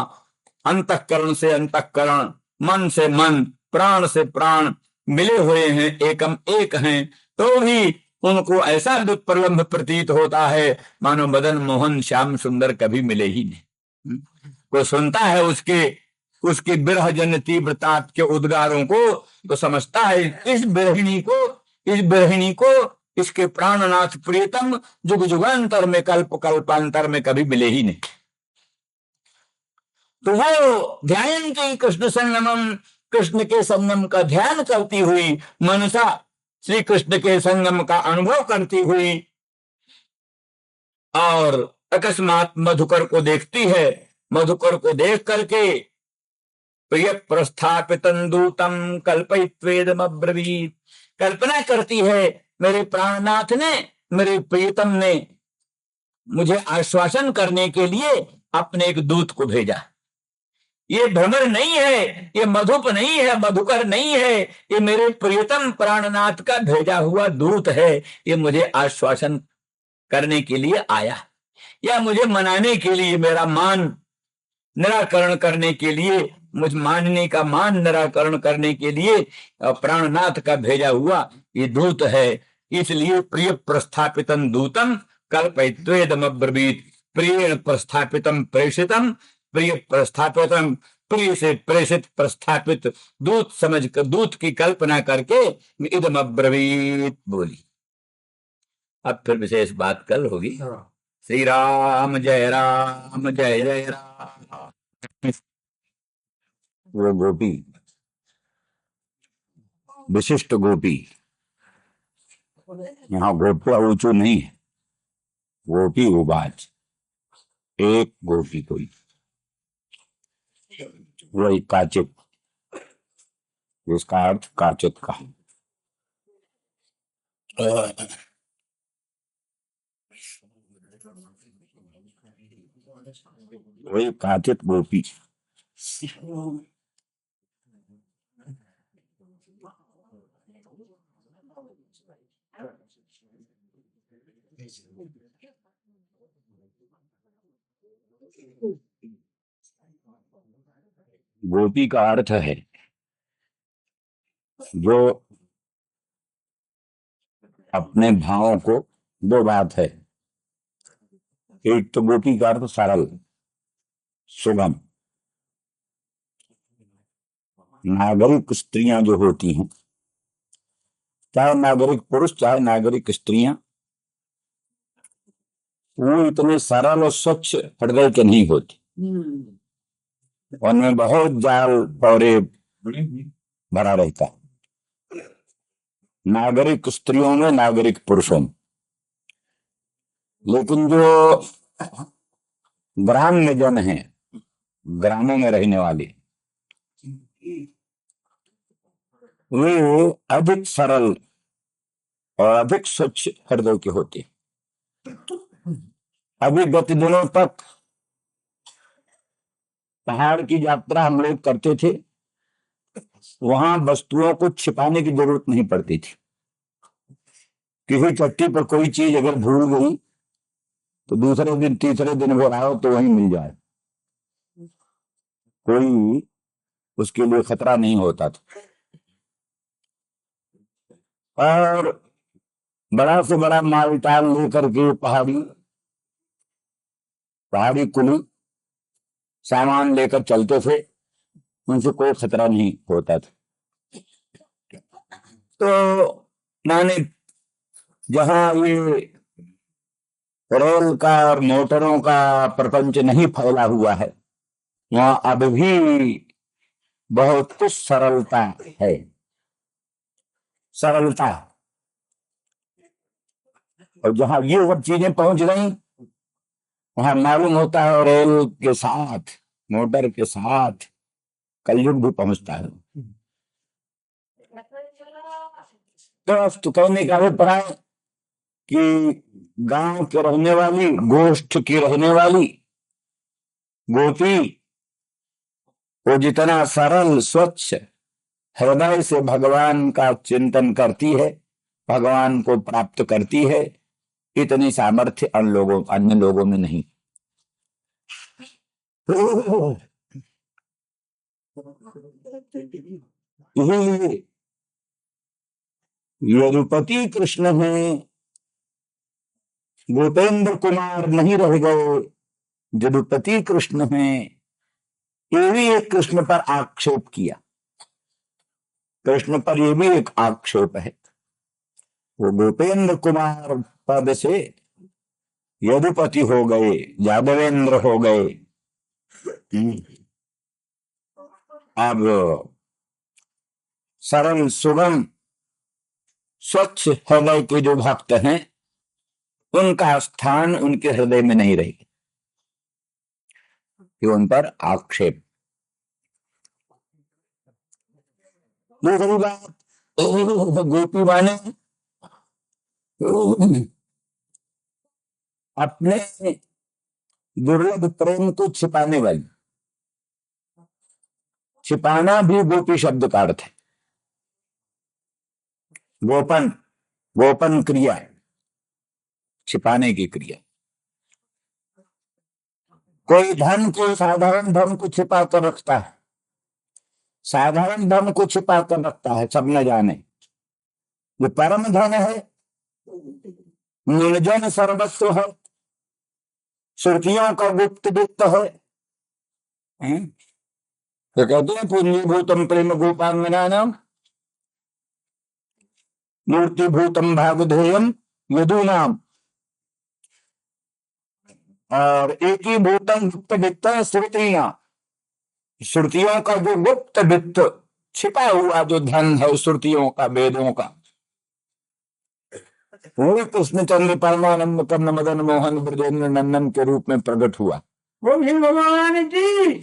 अंतःकरण से अंतःकरण, मन से मन, प्राण से प्राण मिले हुए हैं, एकम एक हैं, तो भी उनको ऐसा दुष्प्रलंब प्रतीत होता है मानो मदन मोहन श्याम सुंदर कभी मिले ही नहीं। कोई सुनता है उसकी विरह जन तीव्रता के उद्गारों को तो समझता है इस बिरहिणी को इसके प्राणनाथ प्रियतम जुग जुगांतर में कल्पांतर में कभी मिले ही नहीं। तो वो ध्यायन्ती कृष्ण संगमम, कृष्ण के संगम का ध्यान करती हुई मनसा श्री कृष्ण के संगम का अनुभव करती हुई, और अकस्मात मधुकर को देखती है, मधुकर को देख करके प्रिय प्रस्थापित दूतम कल्पयित्वेदम अब्रवीत, कल्पना करती है मेरे प्राणनाथ ने, मेरे प्रियतम ने मुझे आश्वासन करने के लिए अपने एक दूत को भेजा। ये भ्रमर नहीं है, ये मधुप नहीं है, मधुकर नहीं है, ये मेरे प्रियतम प्राणनाथ का भेजा हुआ दूत है, ये मुझे आश्वासन करने के लिए आया, या मुझे मनाने के लिए, मेरा मान निराकरण करने के लिए, मुझ मानने का मान निराकरण करने के लिए प्राणनाथ का भेजा हुआ ये दूत है। इसलिए प्रिय प्रस्थापितम दूतम कल्पयित्वेदम अब्रवीत, प्रिय प्रस्थापितम प्रेषितम, प्रिय प्रस्थापितम, प्रिय से प्रेषित प्रस्थापित दूत समझकर, दूत की कल्पना करके इदम अब्रवीत बोली। अब फिर विशेष बात कल होगी। श्री राम जय राम। वो गोपी विशिष्ट गोपी। यहाँ गोपिया ऊंचू नहीं है, गोपी उबाच, एक गोपी कोई, वही काचित, जिसका अर्थ काचित का। वही काचित गोपी। गोपी का अर्थ है जो अपने भावों को, दो बात है, एक तो गोपी का अर्थ सरल सुगम। नागरिक स्त्रियां जो होती हैं, चाहे नागरिक पुरुष चाहे नागरिक स्त्रियां, वो इतने सरल और स्वच्छ हृदय के नहीं होती, उनमें बहुत जाल पौरे भरा रहता है। नागरिक स्त्रियों में, नागरिक पुरुषों में। लेकिन जो ग्राम्य जन हैं, ग्रामों में रहने वाले, वे अधिक सरल और अधिक स्वच्छ हृदय के होते हैं। अभी गत दिनों तक पहाड़ की यात्रा हम लोग करते थे, वहां वस्तुओं को छिपाने की जरूरत नहीं पड़ती थी। किसी चट्टी पर कोई चीज अगर भूल गई तो दूसरे दिन तीसरे दिन वो आओ तो वहीं मिल जाए, कोई उसके लिए खतरा नहीं होता था। और बड़ा से बड़ा मालटाल लेकर के पहाड़ी पहाड़ी कुली सामान लेकर चलते थे, उनसे कोई खतरा नहीं होता था। तो माने जहां ये रेल का और मोटरों का प्रपंच नहीं फैला हुआ है, वहां अब भी बहुत कुछ सरलता है, सरलता। और जहां ये सब चीजें पहुंच गई, वहां मालूम होता है रेल के साथ, मोटर के साथ कलयुग भी पहुंचता है। तो कहने का अभिप्राय कि गांव के रहने वाली, गोष्ठ की रहने वाली गोपी, वो जितना सरल स्वच्छ हृदय से भगवान का चिंतन करती है, भगवान को प्राप्त करती है, इतनी सामर्थ्य अन्य लोगों में नहीं। इसीलिए यदुपति कृष्ण में गोपेंद्र कुमार नहीं रह गए, यदुपति कृष्ण में ये भी एक कृष्ण पर आक्षेप किया। कृष्ण पर ये भी एक आक्षेप है, वो गोपेंद्र कुमार पद से यदुपति हो गए, यादवेंद्र हो गए। अब सरल सुगम स्वच्छ हृदय के जो भक्त हैं, उनका स्थान उनके हृदय में नहीं रहेगा, कि उन पर आक्षेप। दूसरी बात, गोपी माने अपने दुर्लभ प्रेम को छिपाने वाली। छिपाना भी गोपी शब्द का अर्थ है। गोपन, गोपन क्रिया, छिपाने की क्रिया। कोई धन को, साधारण धन को छिपा कर रखता है, साधारण धन को छिपा कर रखता है, सब न जाने। जो परम धन है, निर्जन सर्वस्व है, श्रुतियों का गुप्त वित्त है, तो कहते हैं पुण्यभूतम प्रेम गोपांगना नाम मूर्तिभूतम भागधेयम यदूनाम। और एक ही भूतम गुप्त वित्त श्रुतियां, श्रुतियों का जो गुप्त वित्त छिपा हुआ जो धन है श्रुतियों का, वेदों का, वही कृष्णचंद्र परमानंद कर्ण मदन मोहन ब्रजेंद्र नंदन के रूप में प्रकट हुआ। वो भी भगवान जी।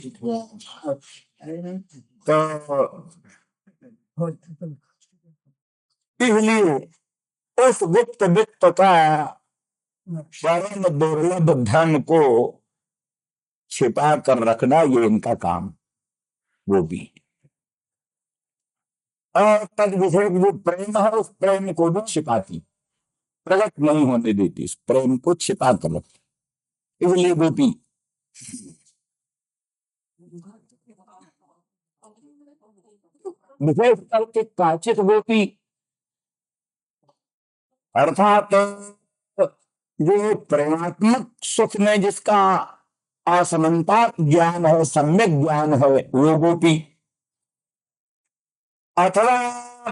तो इसलिए उस गुप्त वित्त का परम दुर्लभ धन को छिपा कर रखना, ये इनका काम। वो भी और तद विषय जो प्रेम है, उस प्रेम को भी छिपाती, प्रकट नहीं होने देती, इस प्रेम को छिपा कर रखती। इसलिए गोपी विशेष करके काचित गोपी अर्थात जो प्रेमात्मक सुख में जिसका असमंता ज्ञान है, सम्यक ज्ञान है, वो गोपी, अथवा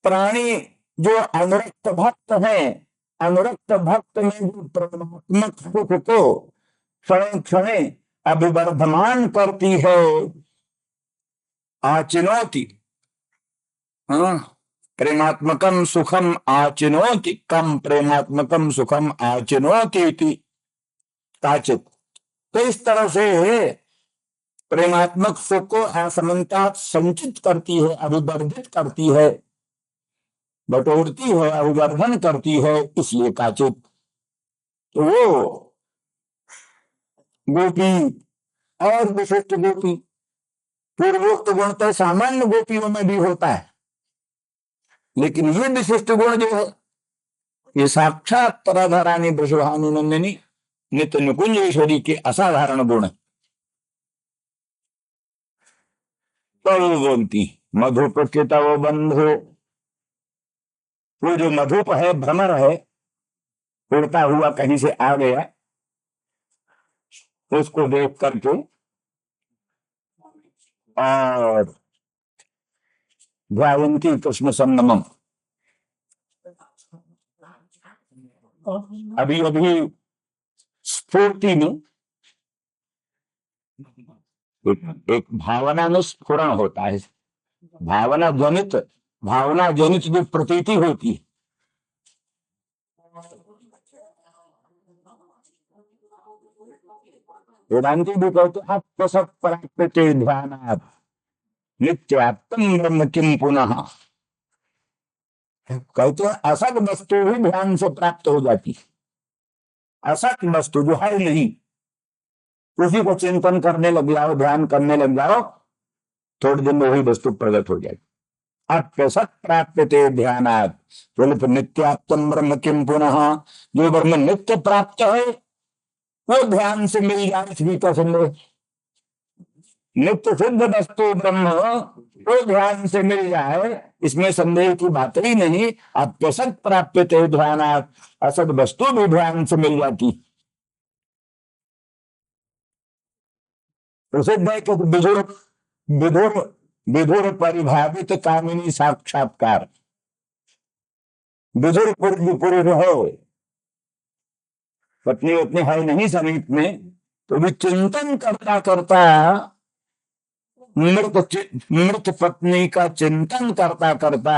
प्राणी जो अनुरक्त भक्त है, अनुरक्त भक्त में जो प्रेमात्मक सुख को क्षण क्षण अभिवर्धमान करती है, आचिनोति, हाँ, प्रेमात्मकम सुखम आचिनोति, कम प्रेमात्मकम सुखम आचिनोति काचित। तो इस तरह से प्रेमात्मक सुख को असमंता संचित करती है, अभिवर्धित करती है, बटोरती है, अभिवर्धन करती है, इसलिए काचित। तो वो गोपी और विशिष्ट गोपी, पूर्वोक्त गुण तो सामान्य गोपियों में भी होता है, लेकिन ये विशिष्ट गुण जो है, ये साक्षात तराधरानी वृषभानु नंदिनी नित्य निकुंजेश्वरी के असाधारण गुण है। तो वो बोलती मधुप के तव बंधु, वो जो मधुप है, भ्रमर है, उड़ता हुआ कहीं से आ गया, उसको देख करके और ध्यायन्ती कृष्ण संगमम, अभी अभी स्फूर्ति में एक भावना में स्फुरण होता है, भावना जनित जो प्रतीति होती है, वेदांति भी कहते हैं प्रसव प्राप्यते ध्यानात् नित्यात्म ब्रह्म किम पुनः, कहते हैं असत वस्तु भी ध्यान से प्राप्त हो जाती है। असत वस्तु जो है नहीं, उसी को चिंतन करने लग जाओ, ध्यान करने लग जाओ, थोड़े दिन में वही वस्तु प्रकट हो जाएगी। अप्यसत प्राप्यते ध्यानात्, बोले फिर नित्यात्म ब्रह्म किम पुनः, जो ब्रह्म नित्य प्राप्त है वो ध्यान से मिल जाए, इसकी का संदेह। नित्य सिद्ध वस्तु ब्रह्म वो ध्यान से मिल जाए, इसमें संदेह की बात ही नहीं। अप्यसत प्राप्यते ध्यानात्, असद वस्तु भी ध्यान से मिल जाती। प्रसिद्ध है कि विधुर विधुर विधुर परिभावित कामिनी साक्षात्कार, विधुर पुरुष हो, पत्नी उतनी है नहीं समीप में, तो भी चिंतन करता करता, मृत पत्नी का चिंतन करता करता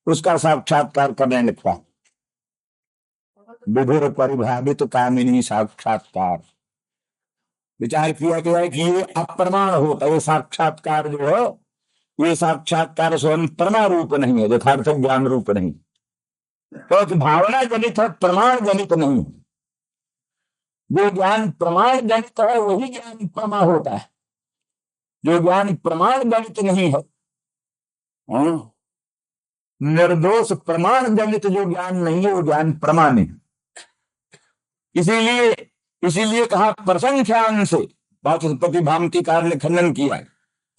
उसका साक्षात्कार करने लगता। विधुर परिभावित कामिनी साक्षात्कार, विचार किया गया है कि ये अप्रमाण होता है, ये साक्षात्कार जो है, ये साक्षात्कार स्वयं प्रमा रूप नहीं है, यथार्थ ज्ञान रूप नहीं, तो भावना जनित है, प्रमाण जनित नहीं। जो ज्ञान प्रमाण जनित है वही ज्ञान प्रमा होता है, जो ज्ञान प्रमाण जनित नहीं है, निर्दोष प्रमाण जनित जो ज्ञान नहीं है, वो ज्ञान प्रमा नहीं। इसीलिए इसीलिए कहा प्रसंख्यान से, वाचस्पति भामतीकार ने खंडन किया है,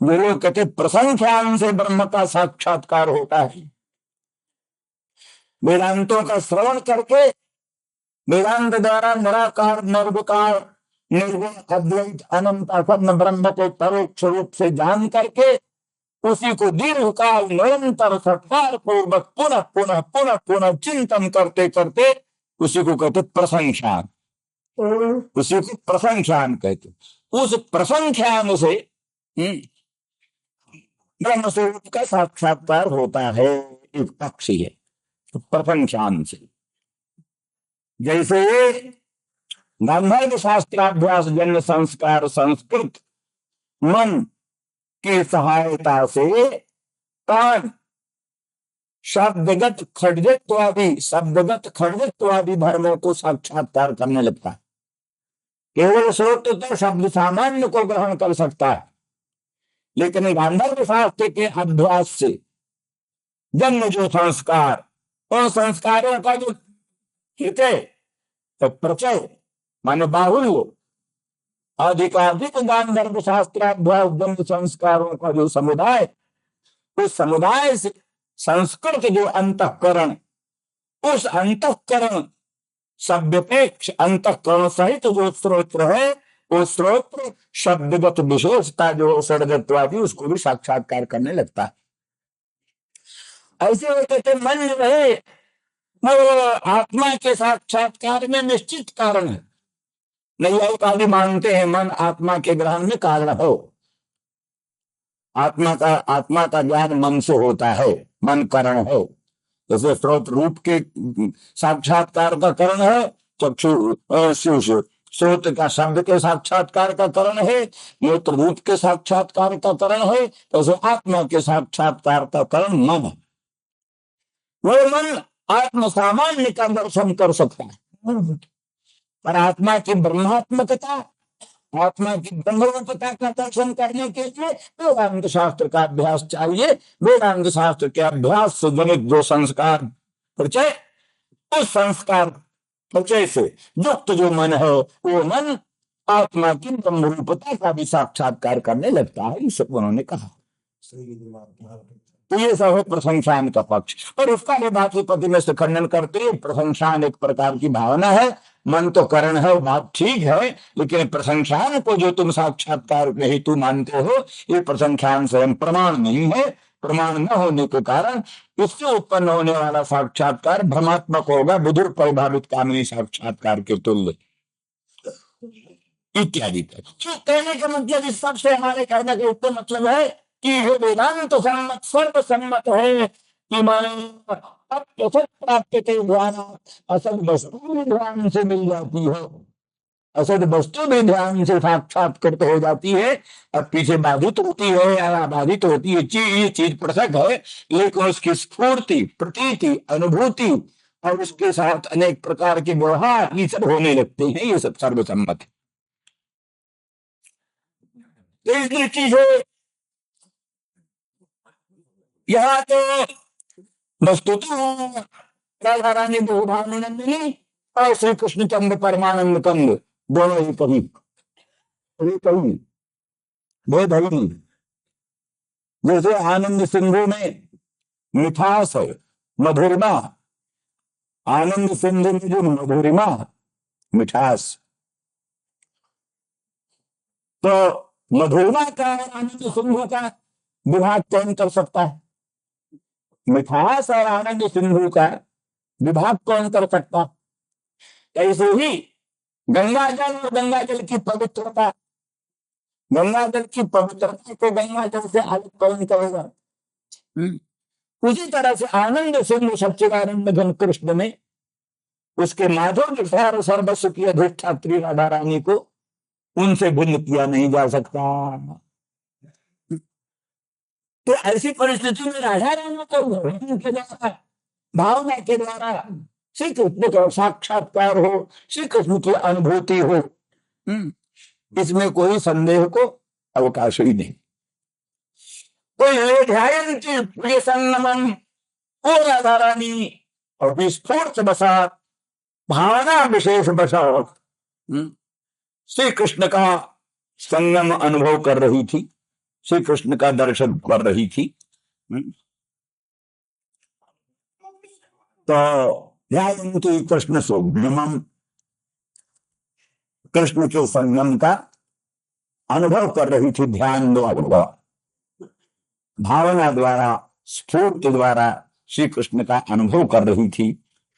वो लोग कहते प्रसंख्यान से ब्रह्म का साक्षात्कार होता है। वेदांतों का श्रवण करके, वेदांत द्वारा निराकार निर्विकार निर्गुण अद्वैत अनंत असन्न ब्रह्म को परोक्ष रूप से जान करके, उसी को दीर्घकाल निरंतर सत्कार पूर्वक पुनः पुनः पुनः पुनः चिंतन करते करते उसी को कहते प्रसंख्यान, उसी को प्रसंख्यान कहते। उस प्रसंख्यान से ब्रह्म स्वरूप का साक्षात्कार होता है। एक पक्ष है तो प्रथम ध्यान से, जैसे गांधर्व शास्त्राभ्यास जन्य संस्कार संस्कृत मन की सहायता से कान शब्दगत खड्गत्वादी धर्मों को साक्षात्कार करने लगता है। केवल श्रोत तो शब्द सामान्य को ग्रहण कर सकता है, लेकिन गांधर्व शास्त्र के अभ्यास से जन्म जो संस्कार, उन संस्कारों का जो हृदय तो प्रचय माने बाहुल्य, अधिकाधिक गांधर्व शास्त्राभ्यास जन्म संस्कारों का जो समुदाय, उस समुदाय से संस्कृत जो अंतःकरण, उस अंतःकरण शब्दपेक्ष अंतःकरण सहित जो स्रोत्र है, वो स्रोत्र शब्दगत विशेषता जो षड्गत्वादी, उसको भी साक्षात्कार करने लगता है। ऐसे कहते मन रहे वो आत्मा के साक्षात्कार में निश्चित कारण है। नैयायिक आदि मानते हैं मन आत्मा के ग्रहण में कारण हो। आत्मा का ज्ञान मन से होता है, मन कारण है। जैसे स्रोत रूप के साक्षात्कार का कारण है चक्षु, स्रोत का शब्द के साक्षात्कार का कारण है, नेत्र रूप के साक्षात्कार का कारण है, तो आत्मा के साक्षात्कार का कारण मन है। वो मन आत्म सामान्य का दर्शन कर सकता है, पर आत्मा की ब्रह्मात्मकता, आत्मा की ब्रह्मरूपता का दर्शन करने के लिए वेदांत शास्त्र का अभ्यास चाहिए। वेदांत शास्त्र के अभ्यास से जनित जो संस्कार परिचय, उस संस्कार परिचय से युक्त जो मन है, वो मन आत्मा की ब्रह्मरूपता का भी साक्षात्कार करने लगता है। ये सब उन्होंने कहा। तो ये सब है प्रशंसान का पक्ष। और उसका भाष्यपति में से खंडन करते हैं, प्रशंसान एक प्रकार की भावना है, मन तो करण है, बात ठीक है, लेकिन प्रशंसान को जो तुम साक्षात्कार हेतु मानते हो, ये प्रशंसान स्वयं प्रमाण नहीं है। प्रमाण न होने के कारण इससे उत्पन्न होने वाला साक्षात्कार भ्रमात्मक होगा, बुधुर परिभावित कामनी साक्षात्कार के तुल्य इत्यादि। कहने का मतलब, इस सबसे हमारे कहने का उत्तर मतलब है कि ये वेदांत तो सम्मत सर्वसम्मत है कि माने अब प्राप्त के द्वारा असद वस्तु भी ध्यान से मिल जाती है, असद वस्तु भी ध्यान से साक्षात्कृत हो जाती है। अब पीछे बाधित होती है या बाधित होती है, ये चीज पृथक है, लेकिन उसकी स्फूर्ति, प्रतीति, अनुभूति और उसके साथ अनेक प्रकार के व्यवहार, ये सब होने लगते हैं। ये सब सर्वसम्मत है। तो इस दृष्टि से यहाँ तो वस्तुतः राधा रानी बहुभावनंदिनी और श्री कृष्ण चंद्र परमानंद कंद दोनों ही कवि भेद है नहीं। जैसे आनंद सिंधु में मिठास है, मधुरिमा, आनंद सिंधु में जो मधुरिमा मिठास, तो मधुरिमा का और आनंद सिंधु का विभाग कौन कर सकता है? मिठास और आनंद सिंधु का विभाग कौन कर सकता? ऐसे ही गंगा जल और गंगा जल की पवित्रता, गंगा जल की पवित्रता को गंगा जल से अलग कौन करेगा? उसी तरह से आनंद सिंधु सच्चिदानंद घन कृष्ण में उसके माधुर्य और सर्वस्व की अधिष्ठात्री राधा रानी को उनसे भिन्न किया नहीं जा सकता। तो ऐसी परिस्थिति में राधा रानी को भगवान के द्वारा, भावना के द्वारा श्री कृष्ण का साक्षात्कार हो, श्री कृष्ण की अनुभूति हो, इसमें कोई संदेह को अवकाश ही नहीं। कोई ध्यान की प्रिय संगमन ओ राधा रानी और विस्फोट बसा, भावना विशेष बसा श्री कृष्ण का संगम अनुभव कर रही थी, श्री कृष्ण का दर्शन कर रही थी। तो ध्यायन्ति कृष्ण सुब्रह्मण्यम, कृष्ण के संगम का अनुभव कर रही थी, ध्यान द्वारा, भावना द्वारा, स्फूर्ति द्वारा श्री कृष्ण का अनुभव कर रही थी।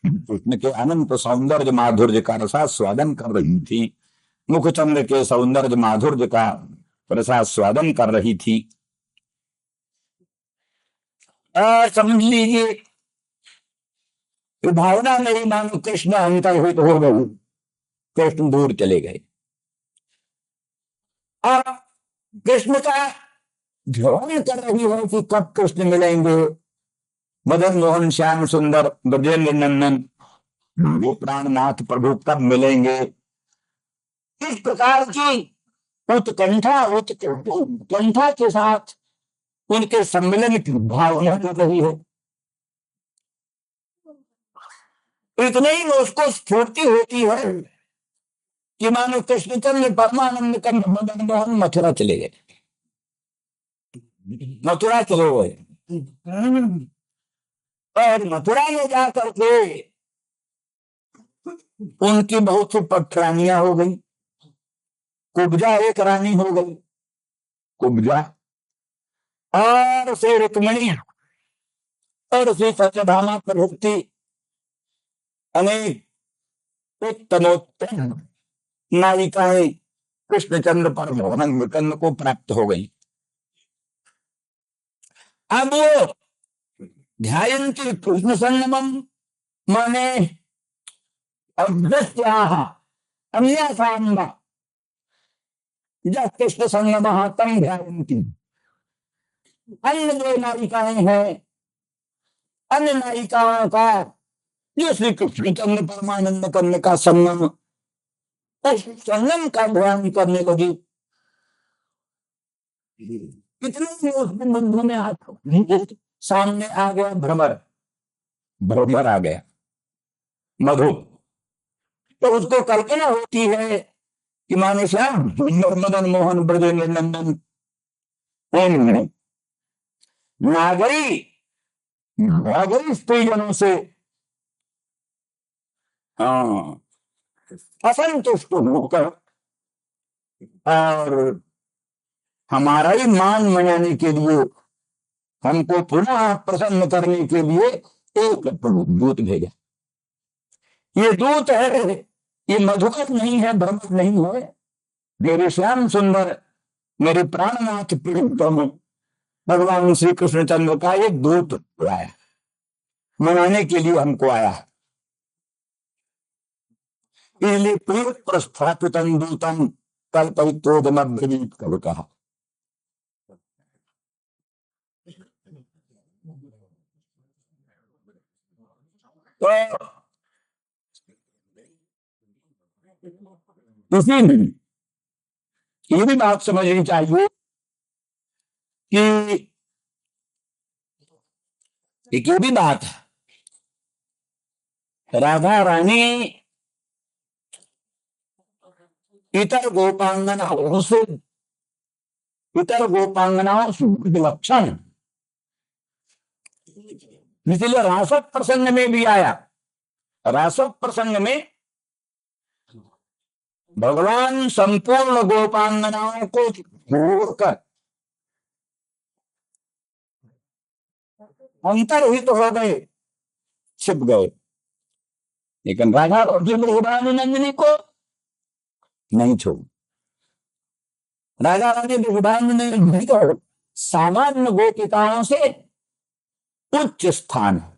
कृष्ण के अनंत सौंदर्य माधुर्य का रसास्वादन कर रही थी, मुखचंद्र के सौंदर्य माधुर्य का रसास्वादन कर रही थी। और समझ लीजिए कि भावना मेरी मानो कृष्ण अंतर्हित हो गई, कृष्ण दूर चले गए। और कृष्ण का ध्यान कर रही है कि कब कृष्ण मिलेंगे, मदन मोहन श्याम सुंदर ब्रजेंद्र नंदन, वो प्राणनाथ प्रभु कब मिलेंगे। इस प्रकार की उत्कंठा के साथ उनके सम्मेलन की भावना कर रही है। इतने ही में उसको स्फूर्ति होती है कि मानो कृष्णचंद्र परमानंद कंद मदन मोहन मथुरा चले गए, मथुरा चले गए। और मथुरा में जाकर के उनकी बहुत सी पटरानियां हो गई। कुब्जा एक रानी हो गई, कुब्जा, और उसे रुक्मिणी और उसे सत्यभामा प्रभृति अनेक उत्तमोत्तम नायिकाएं कृष्णचंद्र परमानंद को प्राप्त हो गई। अब वो ध्यायन्ति कृष्ण संगमम माने अभ्यस्याः अन्यासाम जब कृष्ण संगमः तम ध्यायन्ति। अन्य जो नायिकाएं हैं, अन्य नायिकाओं का जो श्री कृष्णचंद्र परमानंद करने का संगम, उस संगम का ध्यान करने लगी। कितने भी उसके बंधु में हाथ सामने आ गया भ्रमर, भ्रमर आ गया मधु, तो उसको कल्पना होती है कि मानो श्याम मदन मोहन ब्रजेंद्र नंदन नागरी नागरी स्त्रीजनों से हाँ असंतुष्ट होकर और हमारा ही मान मनाने के लिए, हमको पुनः प्रसन्न करने के लिए एक दूत भेजा। ये दूत है, ये मधुकर नहीं है, भ्रमर नहीं है, मेरे श्याम सुंदर मेरे प्राणनाथ प्रियतम भगवान श्री कृष्णचंद्र का एक दूत आया, मनाने के लिए हमको आया। इसलिए प्रिय प्रस्थापित दूतम कल्पितोदमब्रवीत कब कहा। तो इसी में ये भी बात समझनी चाहिए कि एक ये भी बात है, राधा रानी इतर गोपांगनाओं से, इतर गोपांगनाओं से विलक्षण, इसलिए रासक प्रसंग में भी आया। रासक प्रसंग में भगवान संपूर्ण गोपांगनाओं को छोड़कर अंतर्हित हो गए, छिप गए, लेकिन राधा और नंदिनी को नहीं छोड़। राजा रानी विभानंदिनी को सामान्य गोपिकाओं से उच्च स्थान है,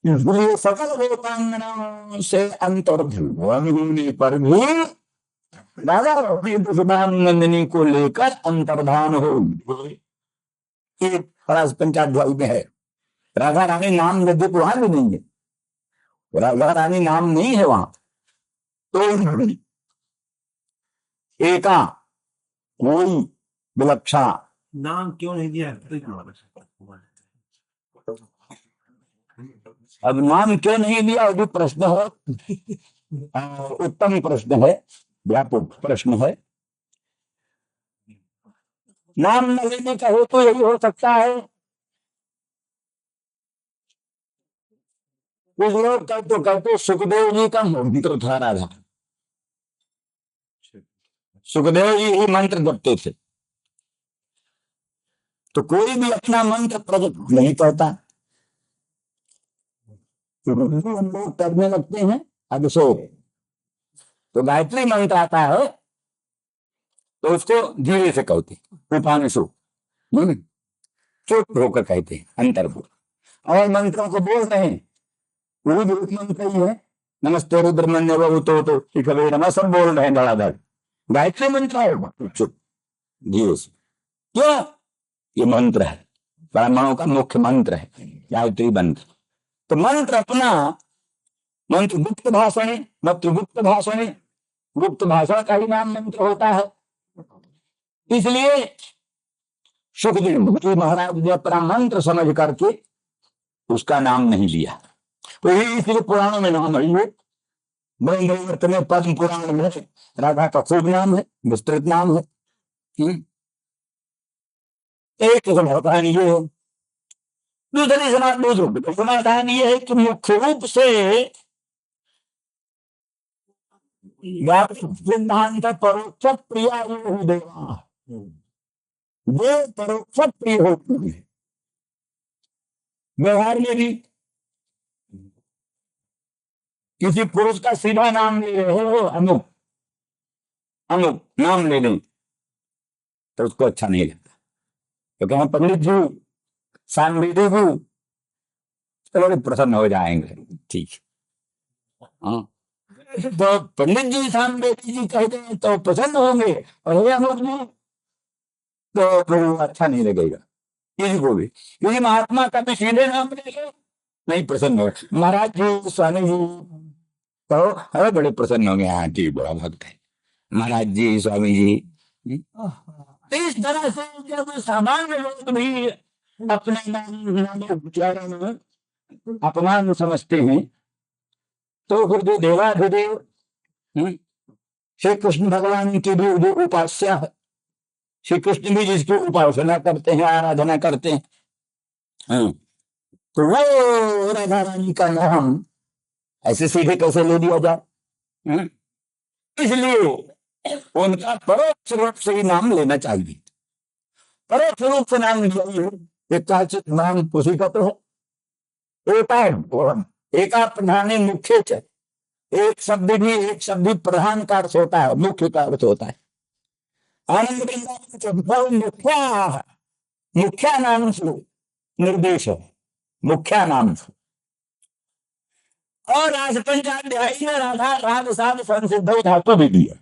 इसलिए सकल गोपांगनाओं से अंतर्भूत होने पर भी राजा रानी विभानंदिनी को लेकर अंतर्धान हो। ये परास पंचाध्यायी में है। राधा रानी नाम यद्यप वहां भी नहीं है, राधा रानी नाम नहीं है वहां, तो एका कोई विलक्षण नाम क्यों नहीं दिया? अब नाम क्यों नहीं दिया, वो भी प्रश्न है, उत्तम प्रश्न है, व्यापक प्रश्न है। नाम न लेने का हो तो यही हो सकता है, कुछ लोग कहते सुखदेव जी का मंत्र था राधा, सुखदेव जी ही मंत्र जपते थे, तो कोई भी अपना मंत्र प्रकट नहीं करता, हम लोग करने लगते हैं अभिषेक, तो गायत्री मंत्र आता है तो उसको धीरे से कहते उपानिषु, चुप होकर कहते हैं अंतर्मुख। और मंत्रों को बोल रहे हैं, वो भी एक मंत्र ही है, नमस्ते रुद्रमन्य तो शिखवे नमः, सब बोल रहे हैं धड़ाधड़। गायत्री मंत्र है, चुप धीरे से। क्यों? ये मंत्र है, ब्राह्मणों का मुख्य मंत्र है गायत्री मंत्र। तो मंत्र अपना, मंत्र गुप्त भाषण, मंत्र गुप्त भाषण, गुप्त भाषण का ही नाम मंत्र होता है। इसलिए सुखदेव जी महाराज ने अपना मंत्र समझ करके उसका नाम नहीं लिया। तो ये इसलिए पुराणों में नाम है, ये ब्रह्मवैवर्त में पद्म पुराण में राधा का खूब नाम है, विस्तृत नाम है। एक समाधान ये है। दूसरी समाधान ये है कि मुख्य रूप से सिद्धांत परोक्ष प्रिया देवा, वो परोक्ष प्रिय होते हैं। व्यवहार में भी किसी पुरुष का सीधा नाम ले रहे हो, अमुक अमुक नाम ले लें, तो उसको अच्छा नहीं लगता। तो कहें पंडित जी, सांवेदी जी, चलो प्रसन्न हो जाएंगे, ठीक। हाँ, तो पंडित जी सांवेदी जी कहते हैं तो प्रसन्न होंगे, और हे अमुक जी तो फिर अच्छा नहीं लगेगा किसी को भी। क्योंकि महात्मा का भी सीधे नाम ले नहीं प्रसन्न हो। महाराज जी, स्वामी जी कहो, अरे बड़े प्रसन्न होंगे, हाँ जी बड़ा भक्त है महाराज जी, स्वामी जी। तो इस तरह से जब सामान्य लोग भी अपने नाम उच्चारण में अपमान समझते हैं, तो फिर जो देवाधिदेव श्री कृष्ण भगवान की भी जो उपास्या है, श्री कृष्ण भी जिसकी उपासना करते हैं, आराधना करते हैं, तो वो राधा रानी का नाम ऐसे सीधे कैसे ले दिया जाए? इसलिए उनका परोक्ष रूप से ही नाम लेना चाहिए। परोक्ष रूप से नाम लिया, नाम उसी का तो है। एका प्रधान मुख्य च, एक शब्द भी प्रधान का अर्थ होता है, मुख्य का अर्थ होता है। आनंद वृंदावन मुख्या, मुख्या नाम से निर्देश है, मुख्या नाम से। और रास पंचाध्याय में राधा राग साध संसिद्ध धातु भी दिया,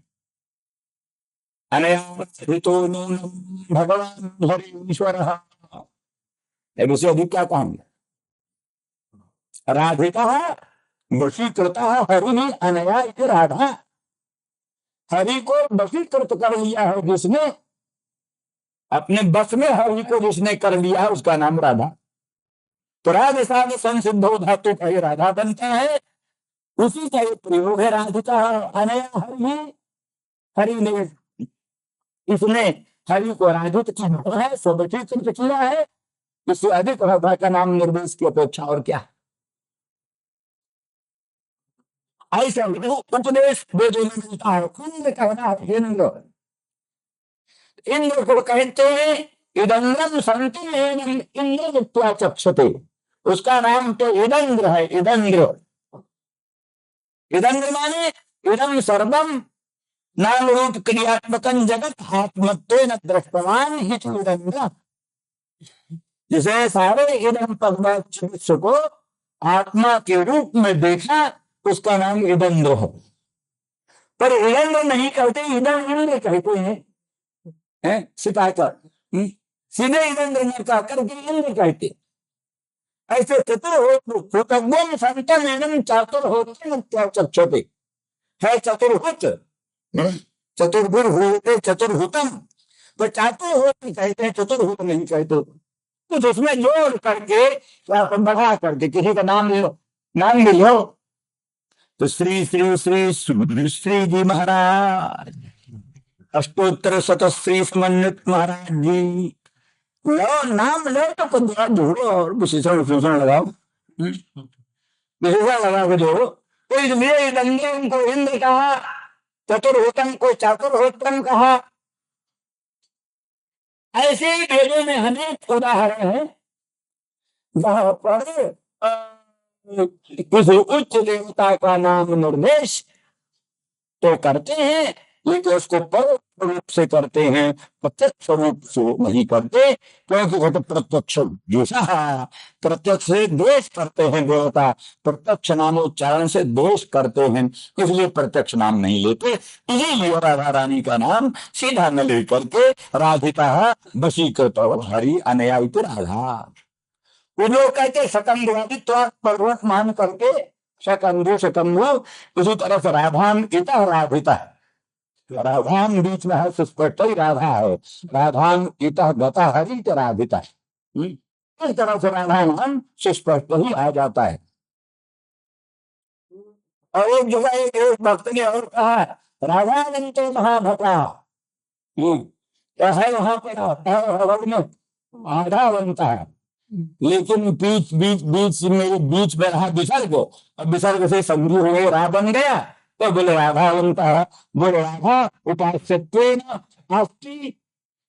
भगवान हरीश्वर। उसे अधिक क्या कहेंगे? राधिका वशीकृता हरि अनया राधा, हरि को वशीकृत कर लिया है जिसने, अपने बस में हरि को जिसने कर लिया है, उसका नाम राधा। तो राग साध संसिद्धो धातु का ये राधा बनता है, उसी का एक प्रयोग है राधिका अनया हरि, हरि ने इसने हरि को राधित किया है, स्ववशीकृत किया है। इससे अधिक राधा का नाम निर्देश की अपेक्षा और क्या? ऐसा उपदेश वेदों में मिलता है। इंद्र कहना है, इंद्र, इंद्र को कहते हैं इदंद्रम संति इंद्र चक्षते, उसका नाम तो इदंद्र है। इदंद्र, इदंद्र माने इदम सर्वम नाम रूप क्रियात्मक जगत आत्मत्वेन दृष्टवान ही इदंद्र। जिसे सारे इदम पदार्थ को आत्मा के रूप में देखा, उसका नाम इदंद्र है। पर इदंद्र नहीं कहते, इदम इंद्र कहते हैं, सिपाकर सीधे इदंद्र न कहकर इंद्र कहते। ऐसे चतुर्भुत संतन एवं चतुर्भुत है, चतुर्भुत चतुर्भुज होते चतुर्भुतम, पर चतुर्भुत कहते हैं, चतुर्भुत नहीं कहते। कुछ उसमें जोड़ करके बढ़ा करके किसी का नाम भी लो। तो श्री श्री श्री श्री जी महाराज, अष्टोत्तर शतश्री समन्वित महाराज जी, लो नाम लो तो कुछ जोड़ो और विशेषण लगाओ, विशेषण लगा के जोड़ो। तो इसलिए इंद्र को इंद्र कहा, चतुर्भुतम को चातुर्भुतम कहा। ऐसे ही वेदों में अनेक उदाहरण है जहां पर किसी उच्च देवता का नाम निर्देश तो करते हैं, लेकिन उसको परोक्ष रूप से करते हैं, प्रत्यक्ष रूप से नहीं करते, क्योंकि वो तो प्रत्यक्ष जैसा है। प्रत्यक्ष से द्वेष करते हैं देवता, प्रत्यक्ष नामोच्चारण से द्वेष करते हैं, इसलिए प्रत्यक्ष नाम नहीं लेते। इसीलिए राधा रानी का नाम सीधा न लेकर के राधिका वशीकृत हरि अनया इति राधा। वो लोग कहते सकंधवादी तो पर्वत मान करके सकंधु सकंधु, उसी तरह से राधाम इता राधिता, राधाम बीच में है सुस्पष्ट ही राधा है, राधाम इता गता हरि राधिता, इस तरह से राधा नाम सुस्पष्ट ही आ जाता है। और एक जगह एक भक्त ने और कहा राधावंतो महाभटा, है वहां पर राधावंत है, लेकिन बीच बीच बीच मेरे बीच में रहा विसर्ग, और विसर्ग से संधि हो गई, रा बन गया, तो बोले राधावंत, बोले राधा उपास्यत्वेन अस्ति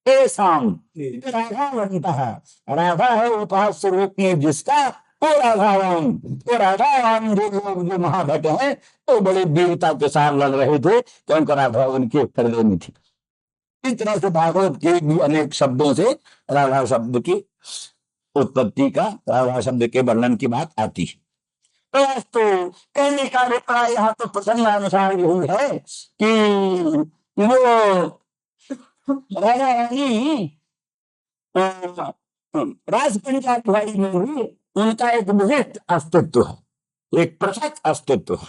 तेषाम, राधावंत है, राधा है उपास्य रूप में जिसका, वो राधावान, वो राधावान जो लोग जो महाभट है तो बड़े वीरता के साथ लड़ रहे थे, क्योंकि राधा उनके हृदय में थी। इस तरह से भागवत के भी अनेक शब्दों से राधा शब्द की उत्पत्ति का, राधा शब्द के वर्णन की बात आती है। तो कहने का अभिप्राय यहाँ तो प्रसंगानुसार यही है कि वो राजा रानी राज पंचायत वाली में भी उनका एक विशिष्ट अस्तित्व है, एक पृथक अस्तित्व है,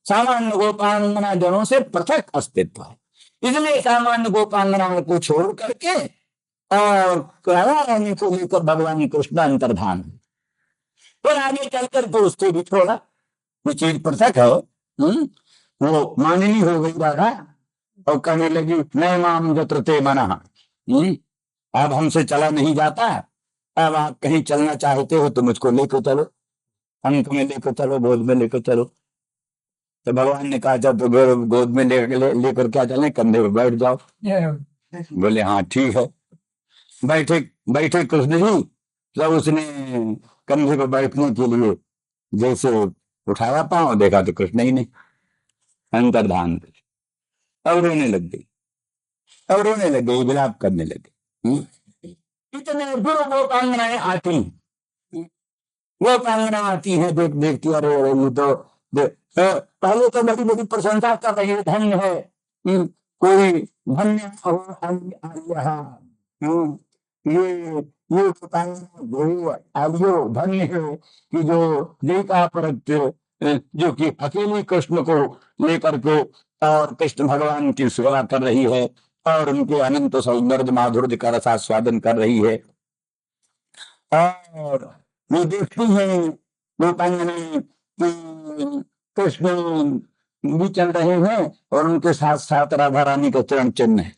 सामान्य गोपांगना जनों से पृथक अस्तित्व है। इसलिए सामान्य गोपांगनाओं को छोड़ करके और राधा रानी को लेकर भगवान कृष्ण अंतर्धान, फिर आगे चलकर तो उससे भी छोड़ा, वो चीज पृथक है। वो माननी हो गई राधा और कहने लगी नए माम जत्रते मना, अब हमसे चला नहीं जाता, अब आप कहीं चलना चाहते हो तो मुझको लेकर चलो, अंक में लेकर चलो, गोद में लेकर चलो। तो भगवान ने कहा जब गोद में लेकर क्या चले, कंधे पर बैठ जाओ। बोले हाँ ठीक है। बैठे बैठे कृष्ण जी, जब उसने कंधे पर बैठने के लिए जैसे उठाया पांव, देखा तो कृष्ण ही नहीं, अंतर्धान। अब रोने लग गई, अब रोने लग गई, विलाप करने लगे। इतने गुरु गोपांगनाएं आती, गोपांगना आती हैं, देख देखती अरे अरे तो पहले तो बड़ी बड़ी प्रशंसा कर रही है, धन्य है कोई, धन्य ये धन्य है कि जो देवता पर जो कि अकेले कृष्ण को लेकर के और कृष्ण भगवान की सेवा कर रही है और उनके अनंत सौंदर्य माधुर्य का रसास्वादन कर रही है। और वो देखती है गोपांगना कृष्ण भी चल रहे हैं और उनके साथ साथ राधा रानी का चरण चिन्ह है,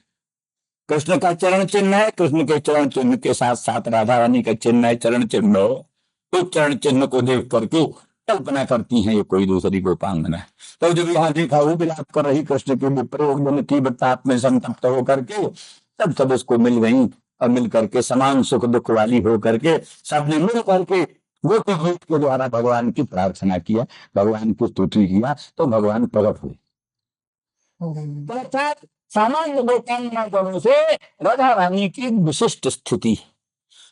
कृष्ण का चरण चिन्ह है, कृष्ण के चरण चिन्ह के साथ साथ राधा रानी का चिन्ह है, चरण चिन्ह। उस चरण चिन्ह को देख करके कल्पना करती हैं ये कोई दूसरी गोपांगना है। तो जब यहाँ देखा वो विलाप कर रही कृष्ण के विप्रयोग की बत्ताप में संतप्त होकर के, तब सब उसको मिल गई और मिल करके समान सुख दुख वाली हो करके सबने मिल करके गोपी गीत के द्वारा भगवान की प्रार्थना किया, भगवान की स्तुति किया, तो भगवान प्रकट हुए। अर्थात सामान्य गोपांगना जनों से राधा रानी की विशिष्ट स्थिति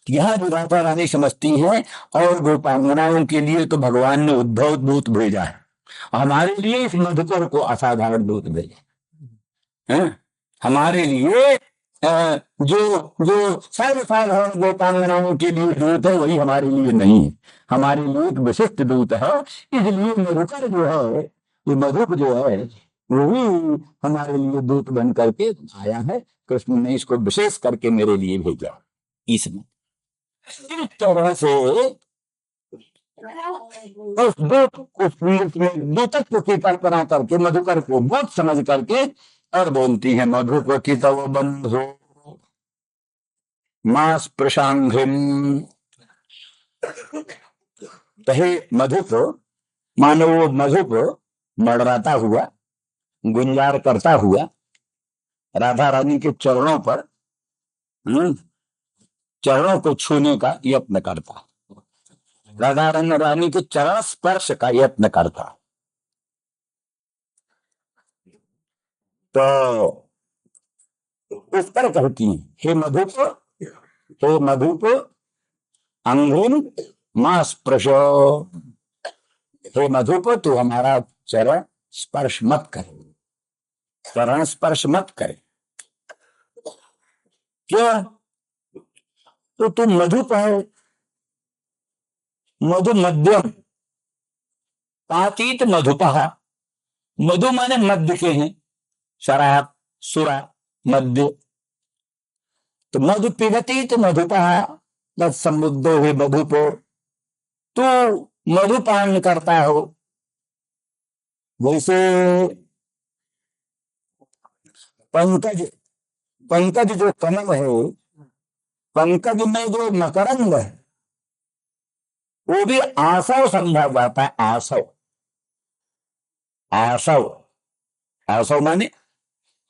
यह जो राधा रानी समझती है, और गोपांगनाओं के लिए तो भगवान ने उद्भव दूत भेजा है, हमारे लिए इस मधुकर को असाधारण दूत भेजे हैं। हमारे लिए जो जो सर्वसाधारण गोपांगनाओं के लिए दूत है वही हमारे लिए नहीं है, हमारे लिए एक विशिष्ट दूत है। इसलिए मधुकर जो है, ये मधुक जो है, वो भी हमारे लिए दूत बन करके आया है। कृष्ण ने इसको विशेष करके मेरे लिए भेजा। इसमें इस तरह से उस दूतत्व की कल्पना करके मधुकर को बहुत समझ करके और बोलती है मधुकर की तव बंधु मास प्रशांघ्रिम, कहे मधुप मानो वो मधुप मड़राता हुआ, गुंजार करता हुआ राधा रानी के चरणों पर चरणों को छूने का यत्न करता, राधा रानी के चरण स्पर्श का यत्न करता। तो उस पर कहती हैं, हे मधुप अंगुन मां स्पृश। हे मधुप, तू हमारा चरण स्पर्श मत कर, चरण स्पर्श मत कर। क्यों? तो तू मधुप है, मधु मध्यम, पातीत मधुपहा। मधु माने मध्य के हैं, शराब सुरा मध्य। तो मधु पिबतीत मधुपहा तत्समुद्दो है मधुपो। तू मधुपान करता हो, वैसे पंकज, पंकज जो कमल है, पंकज में जो मकरंद है, वो भी आसव समझा हुआ था। आसव, आसव, आसव माने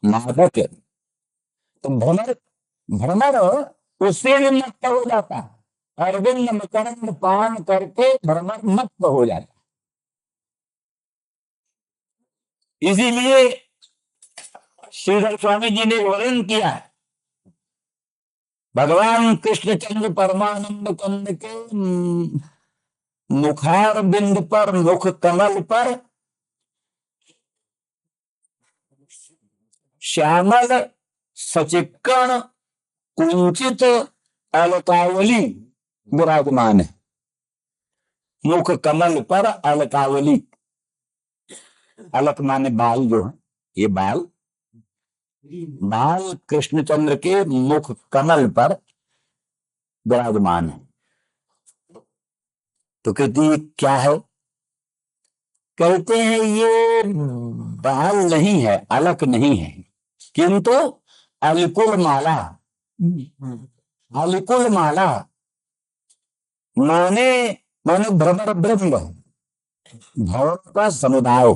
मादक। तो भ्रमर, भ्रमर उससे भी मत हो जाता है। अरविंद मकरंद पान करके भ्रमर मत हो जाता। इसीलिए श्रीधर स्वामी जी ने वर्णन किया है, भगवान कृष्णचंद्र परमानंद कंद के मुखार बिंद पर, मुख कमल पर श्यामल सचिक्कण कुंचित अलकावली विराजमान है। मुख कमल पर अलकावली, अलक माने बाल जो है, ये बाल, बाल कृष्णचंद्र के मुख कमल पर विराजमान है। तो कहती है क्या है? कहते हैं ये बाल नहीं है, अलक नहीं है, किंतु अलकुल माला। अलकुल माला माने, माने भ्रमर ब्रह्म, भवन का समुदाय।